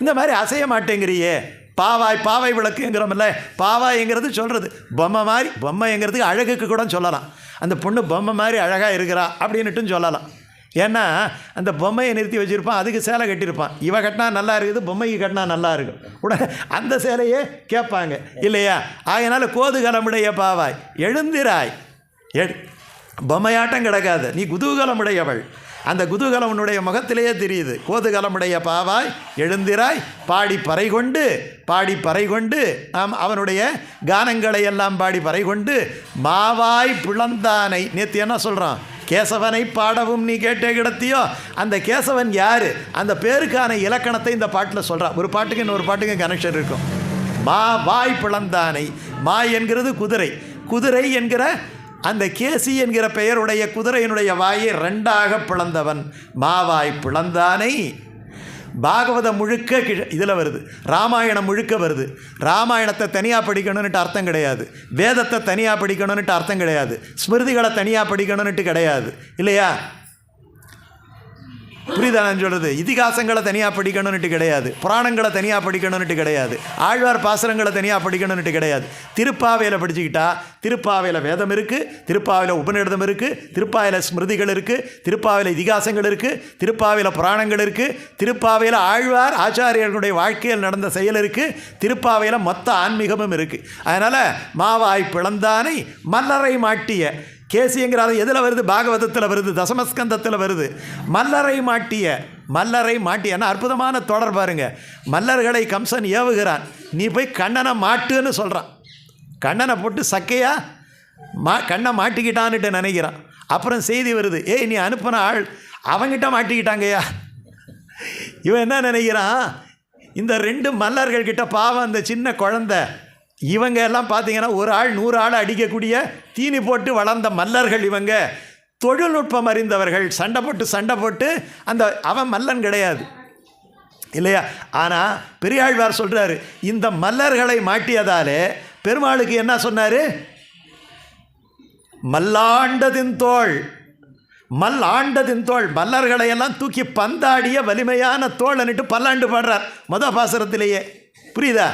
இந்த மாதிரி அசைய மாட்டேங்கிறியே. பாவாய், பாவை விளக்குங்கிறோம்ல, பாவாய்ங்கிறது சொல்கிறது பொம்மை மாதிரி. பொம்மைங்கிறதுக்கு அழகுக்கு கூட சொல்லலாம், அந்த பொண்ணு பொம்மை மாதிரி அழகாக இருக்கிறா அப்படின்னுட்டும் சொல்லலாம். ஏன்னா அந்த பொம்மையை நிறுத்தி வச்சுருப்பான், அதுக்கு சேலை கட்டியிருப்பான். இவ கட்டினா நல்லா இருக்குது, பொம்மைக்கு கட்டினா நல்லா இருக்கும், உடனே அந்த சேலையே கேட்பாங்க இல்லையா? அதனால் கோதுகலமுடைய பாவாய் எழுந்திராய், பொம்மையாட்டம் கிடக்காது, நீ குதூகலமுடையவள். அந்த குதூகலம் உன்னுடைய முகத்திலேயே தெரியுது. கோதுகலமுடைய பாவாய் எழுந்திராய், பாடி பறை கொண்டு, பாடி பறை கொண்டு, நாம் அவனுடைய கானங்களை எல்லாம் பாடி பறை கொண்டு, மாவாய் பிளந்தானை. நேற்று என்ன சொல்கிறோம்? கேசவனை பாடவும் நீ கேட்டே கிடத்தியோ. அந்த கேசவன் யார்? அந்த பேருக்கான இலக்கணத்தை இந்த பாட்டில் சொல்கிறான். ஒரு பாட்டுக்கு இன்னொரு பாட்டுக்கு கனெக்ஷன் இருக்கும். மா வாய் பிளந்தானை. மாய் என்கிறது குதிரை, குதிரை என்கிற அந்த கேசி என்கிற பெயருடைய குதிரையினுடைய வாயை ரெண்டாக பிளந்தவன். மாவாய் பிளந்தானை. பாகவதம் முழுக்க இதில் வருது, ராமாயணம் முழுக்க வருது. ராமாயணத்தை தனியாக படிக்கணுன்னுட்டு அர்த்தம் கிடையாது, வேதத்தை தனியாக படிக்கணுன்னுட்டு அர்த்தம் கிடையாது, ஸ்மிருதிகளை தனியாக படிக்கணுன்னுட்டு கிடையாது இல்லையா? புரியுதா நான் சொல்கிறது? இதிகாசங்களை தனியாக படிக்கணுன்னுட்டு கிடையாது, புராணங்களை தனியாக படிக்கணுன்னுட்டு கிடையாது, ஆழ்வார் பாசுரங்களை தனியாக படிக்கணுன்னுட்டு கிடையாது. திருப்பாவையில் படிச்சுக்கிட்டா திருப்பாவையில் வேதம் இருக்குது, திருப்பாவையில் உபநிடதம் இருக்குது, திருப்பாவையில் ஸ்மிருதிகள் இருக்குது, திருப்பாவையில் இதிகாசங்கள் இருக்குது, திருப்பாவையில் புராணங்கள் இருக்குது, திருப்பாவையில் ஆழ்வார் ஆச்சாரியர்களுடைய வாழ்க்கையில் நடந்த செயல் இருக்குது, திருப்பாவையில் மொத்த ஆன்மீகமும் இருக்குது. அதனால் மாவாய் பிளந்தானை மல்லரை மாட்டிய கேசிங்கிறாத எதில் வருது? பாகவதத்தில் வருது, தசமஸ்கந்தத்தில் வருது. மல்லரை மாட்டிய, மல்லரை மாட்டியன்னா அற்புதமான தொடர் பாருங்க. மல்லர்களை கம்சன் ஏவுகிறான், நீ போய் கண்ணனை மாட்டுன்னு சொல்கிறான். கண்ணனை போட்டு சக்கையா கண்ணை மாட்டிக்கிட்டான்னுட்டு நினைக்கிறான். அப்புறம் செய்தி வருது, ஏய் நீ அனுப்பின ஆள் அவங்கிட்ட மாட்டிக்கிட்டாங்கய்யா. இவன் என்ன நினைக்கிறான்? இந்த 2 மல்லர்கள்கிட்ட பாவம் அந்த சின்ன குழந்தை, இவங்க எல்லாம் பார்த்தீங்கன்னா ஒரு ஆள் 100 ஆள் அடிக்கக்கூடிய தீனி போட்டு வளர்ந்த மல்லர்கள். இவங்க தொழில்நுட்பம் அறிந்தவர்கள். சண்டை போட்டு அந்த அவன் மல்லன் கிடையாது இல்லையா? ஆனால் பெரியாழ்வார் சொல்கிறாரு, இந்த மல்லர்களை மாட்டியதாலே பெருமாளுக்கு என்ன சொன்னார்? மல்லாண்டதின் தோள், மல்லாண்டதின் தோள். மல்லர்களையெல்லாம் தூக்கி பந்தாடிய வலிமையான தோள்னுட்டு பல்லாண்டு பாடுறார் பாசுரத்திலேயே. புரியுதா?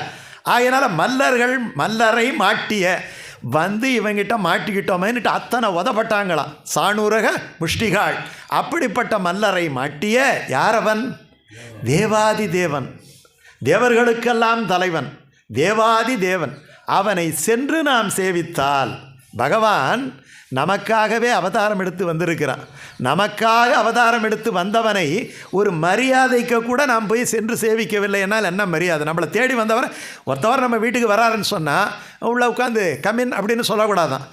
ஆகையினால மல்லர்கள் மல்லரை மாட்டிய வந்து இவங்கிட்ட மாட்டிக்கிட்டோமேன்னுட்டு அத்தனை உதப்பட்டாங்களாம், சாணூரக முஷ்டிகாள். அப்படிப்பட்ட மல்லரை மாட்டிய யாரவன்? தேவாதி தேவன், தேவர்களுக்கெல்லாம் தலைவன், தேவாதி தேவன். அவனை சென்று நாம் சேவித்தால், பகவான் நமக்காகவே அவதாரம் எடுத்து வந்திருக்கிறான். நமக்காக அவதாரம் எடுத்து வந்தவனை ஒரு மரியாதைக்கு கூட நாம் போய் சென்று சேவிக்கவில்லை. என்னால் என்ன மரியாதை? நம்மளை தேடி வந்தவர் ஒருத்தவர் நம்ம வீட்டுக்கு வராருன்னு சொன்னால் உள்ளே உட்காந்து கமின் அப்படின்னு சொல்லக்கூடாதான்.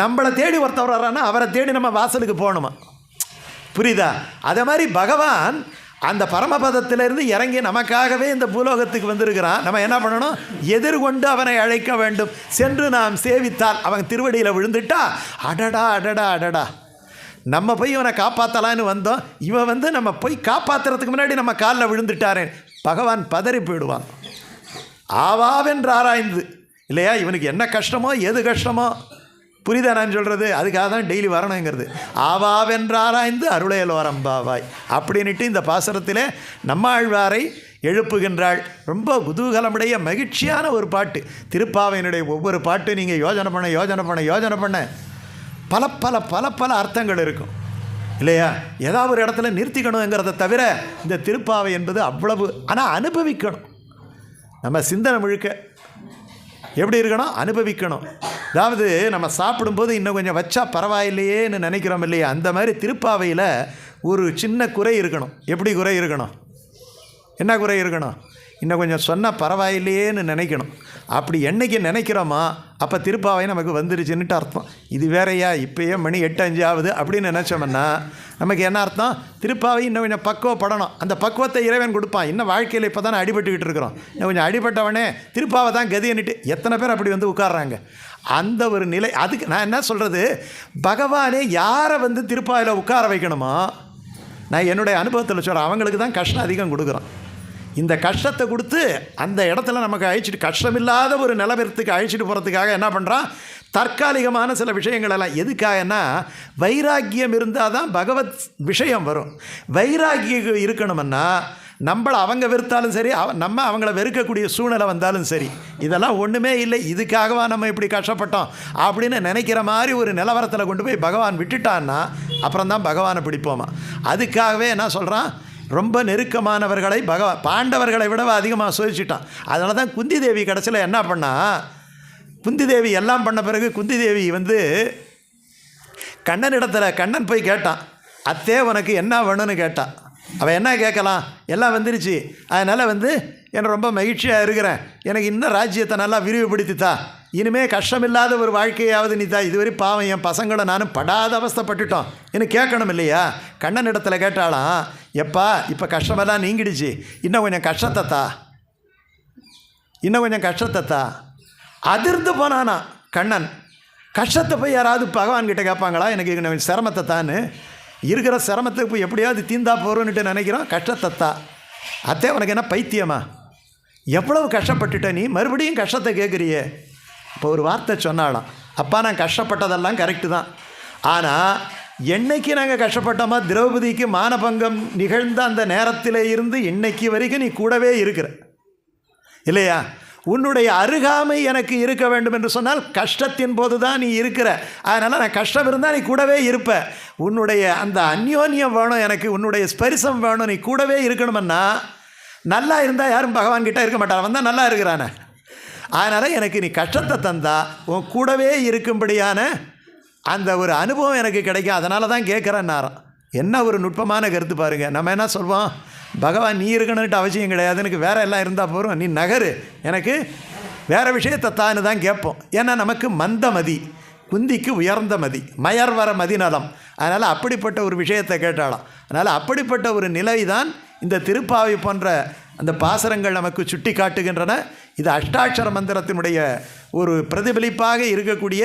நம்மளை தேடி ஒருத்தவர் வர்றான்னா அவரை தேடி நம்ம வாசலுக்கு போகணுமா? புரியுதா? அதே மாதிரி பகவான் அந்த பரமபதத்திலிருந்து இறங்கி நமக்காகவே இந்த பூலோகத்துக்கு வந்திருக்கிறான். நம்ம என்ன பண்ணணும்? எதிர்கொண்டு அவனை அழைக்க வேண்டும். சென்று நாம் சேவித்தால், அவன் திருவடியில் விழுந்துட்டா, அடடா அடடா அடடா, நம்ம போய் இவனை காப்பாற்றலான்னு வந்தோம், இவன் வந்து நம்ம போய் காப்பாற்றுறதுக்கு முன்னாடி நம்ம காலில் விழுந்துட்டாரே, பகவான் பதறி போயிடுவான். ஆவாவென்று ஆராய்ந்து இல்லையா? இவனுக்கு என்ன கஷ்டமோ எது கஷ்டமோ, புரியுதா நான் சொல்கிறது? அதுக்காக தான் டெய்லி வரணுங்கிறது. ஆவாவென்றாராய்ந்து அருளையலோரம்பாவாய் அப்படின்ட்டு இந்த பாசுரத்திலே நம்மாழ்வாரை எழுப்புகின்றாள். ரொம்ப குதூகலமுடைய மகிழ்ச்சியான ஒரு பாட்டு. திருப்பாவையினுடைய ஒவ்வொரு பாட்டு நீங்கள் யோஜனை பண்ண பல பல பல பல அர்த்தங்கள் இருக்கும் இல்லையா? ஏதாவது ஒரு இடத்துல நிறுத்திக்கணுங்கிறத தவிர இந்த திருப்பாவை என்பது அவ்வளவு, ஆனால் அனுபவிக்கணும். நம்ம சிந்தனை முழுக்க எப்படி இருக்கணும்? அனுபவிக்கணும். அதாவது நம்ம சாப்பிடும்போது இன்னும் கொஞ்சம் வச்சா பரவாயில்லையேன்னு நினைக்கிறோம் இல்லையா? அந்த மாதிரி திருப்பாவையில் ஒரு சின்ன குறை இருக்கணும். எப்படி குறை இருக்கணும்? என்ன குறை இருக்கணும்? இன்னும் கொஞ்சம் சொன்னால் பரவாயில்லையேன்னு நினைக்கணும். அப்படி என்னைக்கு நினைக்கிறோமா அப்போ திருப்பாவை நமக்கு வந்துருச்சுன்னுட்டு அர்த்தம். இது வேறையா இப்போயே மணி 8:05 ஆகுது அப்படின்னு நினச்சோம்னா நமக்கு என்ன அர்த்தம்? திருப்பாவை இன்னும் கொஞ்சம் பக்குவப்படணும். அந்த பக்குவத்தை இறைவன் கொடுப்பான். இன்னும் வாழ்க்கையில் இப்போ தானே அடிபட்டுக்கிட்டு இருக்கிறோம். இன்னும் கொஞ்சம் அடிபட்டவனே திருப்பாவை தான் கதின்னுட்டு எத்தனை பேர் அப்படி வந்து உட்கார்றாங்க. அந்த ஒரு நிலை. அதுக்கு நான் என்ன சொல்கிறது, பகவானே யாரை வந்து திருப்பாவையில் உட்கார வைக்கணுமோ, நான் என்னுடைய அனுபவத்தில் சொல்கிறேன், அவங்களுக்கு தான் கஷ்டம் அதிகம் கொடுக்குறான். இந்த கஷ்டத்தை கொடுத்து அந்த இடத்துல நமக்கு அழிச்சிட்டு, கஷ்டமில்லாத ஒரு நிலவரத்துக்கு அழிச்சிட்டு போகிறதுக்காக என்ன பண்ணுறான்? தற்காலிகமான சில விஷயங்கள் எல்லாம். எதுக்காகனா, வைராக்கியம் இருந்தால் தான் பகவத் விஷயம் வரும். வைராக்கியம் இருக்கணும்னா நம்மளை அவங்க வெறுத்தாலும் சரி, நம்ம அவங்கள வெறுக்கக்கூடிய சூழ்நிலை வந்தாலும் சரி, இதெல்லாம் ஒன்றுமே இல்லை, இதுக்காகவா நம்ம இப்படி கஷ்டப்பட்டோம் அப்படின்னு நினைக்கிற மாதிரி ஒரு நிலவரத்தில் கொண்டு போய் பகவான் விட்டுட்டான்னா அப்புறம் தான் பகவானை பிடிப்போமா. அதுக்காகவே என்ன சொல்கிறான்? ரொம்ப நெருக்கமானவர்களை பாண்டவர்களை விட அதிகமாக சோதிச்சிட்டான். அதனால தான் குந்தி தேவி கடைசியில் என்ன பண்ணா, குந்தி தேவி எல்லாம் பண்ண பிறகு குந்தி தேவி வந்து கண்ணனிடத்தில் கண்ணன் போய் கேட்டான், அத்தே உனக்கு என்ன வேணும்னு கேட்டான். அவன் என்ன கேட்கலாம்? எல்லாம் வந்துருச்சு, அதனால் வந்து எனக்கு ரொம்ப மகிழ்ச்சியாக இருக்கிறேன், எனக்கு இன்னும் ராஜ்யத்தை நல்லா விரிவுபடுத்தித்தா, இனிமேல் கஷ்டமில்லாத ஒரு வாழ்க்கையாவது நீ தான், இதுவரை பாவம் என் பசங்களை நானும் படாத அவஸ்தைப்பட்டுட்டோம் எனக்கு கேட்கணும் இல்லையா? கண்ணன் இடத்துல கேட்டாலாம், எப்பா இப்போ கஷ்டமெல்லாம் நீங்கிடுச்சு, இன்னும் கொஞ்சம் கஷ்டத்தா, இன்னும் கொஞ்சம் கஷ்டத்தா. அதிர்ந்து போனானா கண்ணன். கஷ்டத்தை போய் யாராவது பகவான்கிட்ட கேட்பாங்களா? எனக்கு கொஞ்சம் சிரமத்தை தான்னு, இருக்கிற சிரமத்துக்கு போய் எப்படியாவது தீந்தா போகிறோன்னுட்டு நினைக்கிறோம். கஷ்டத்தா. அத்தே உனக்கு என்ன பைத்தியமா? எவ்வளவு கஷ்டப்பட்டுட்ட நீ, மறுபடியும் கஷ்டத்தை கேட்குறியே. இப்போ ஒரு வார்த்தை சொன்னாலாம், அப்பா நான் கஷ்டப்பட்டதெல்லாம் கரெக்டு தான், ஆனால் என்னைக்கு நாங்கள் கஷ்டப்பட்டோமா, திரௌபதிக்கு மானபங்கம் நிகழ்ந்த அந்த நேரத்தில் இருந்து இன்னைக்கு வரைக்கும் நீ கூடவே இருக்கிற இல்லையா? உன்னுடைய அருகாமை எனக்கு இருக்க வேண்டும் என்று சொன்னால் கஷ்டத்தின் போது தான் நீ இருக்கிற. அதனால் நான் கஷ்டம் இருந்தால் நீ கூடவே இருப்ப. உன்னுடைய அந்த அந்யோன்யம் வேணும் எனக்கு, உன்னுடைய ஸ்பரிசம் வேணும், நீ கூடவே இருக்கணும்னா. நல்லா இருந்தால் யாரும் பகவான்கிட்ட இருக்க மாட்டார், அவன் தான் நல்லா இருக்கிறானே. அதனால் எனக்கு நீ கஷ்டத்தை தந்தா உன் கூடவே இருக்கும்படியான அந்த ஒரு அனுபவம் எனக்கு கிடைக்கும், அதனால தான் கேட்குறேன்னாராம். என்ன ஒரு நுட்பமான கருத்து பாருங்கள். நம்ம என்ன சொல்வோம், பகவான் நீ இருக்கணுன்ட்டு அவசியம் கிடையாது, எனக்கு வேறு எல்லாம் இருந்தால் போகிறோம், நீ நகரு, எனக்கு வேறு விஷயத்தை தான்னு தான் கேட்போம். ஏன்னா நமக்கு மந்தமதி, குந்திக்கு உயர்ந்த மதி, மயர் வர மதிநலம். அதனால் அப்படிப்பட்ட ஒரு விஷயத்தை கேட்டாலாம். அதனால் அப்படிப்பட்ட ஒரு நிலை தான் இந்த திருப்பாவை போன்ற அந்த பாசரங்கள் நமக்கு சுட்டி காட்டுகின்றன. இது அஷ்டாட்சர மந்திரத்தினுடைய ஒரு பிரதிபலிப்பாக இருக்கக்கூடிய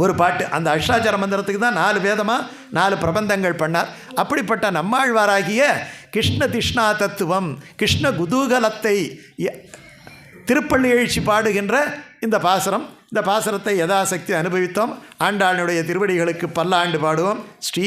ஒரு பாட்டு. அந்த அஷ்டாட்சர மந்திரத்துக்கு தான் 4 வேதமாக 4 பிரபந்தங்கள் பண்ணார். அப்படிப்பட்ட நம்மாழ்வாராகிய கிருஷ்ண திஷ்ணா தத்துவம், கிருஷ்ண குதூகலத்தை திருப்பள்ளி எழுச்சி பாடுகின்ற இந்த பாசரம். இந்த பாசரத்தை யதாசக்தி அனுபவித்தோம். ஆண்டாளுடைய திருவடிகளுக்கு பல்லாண்டு பாடுவோம். ஸ்ரீ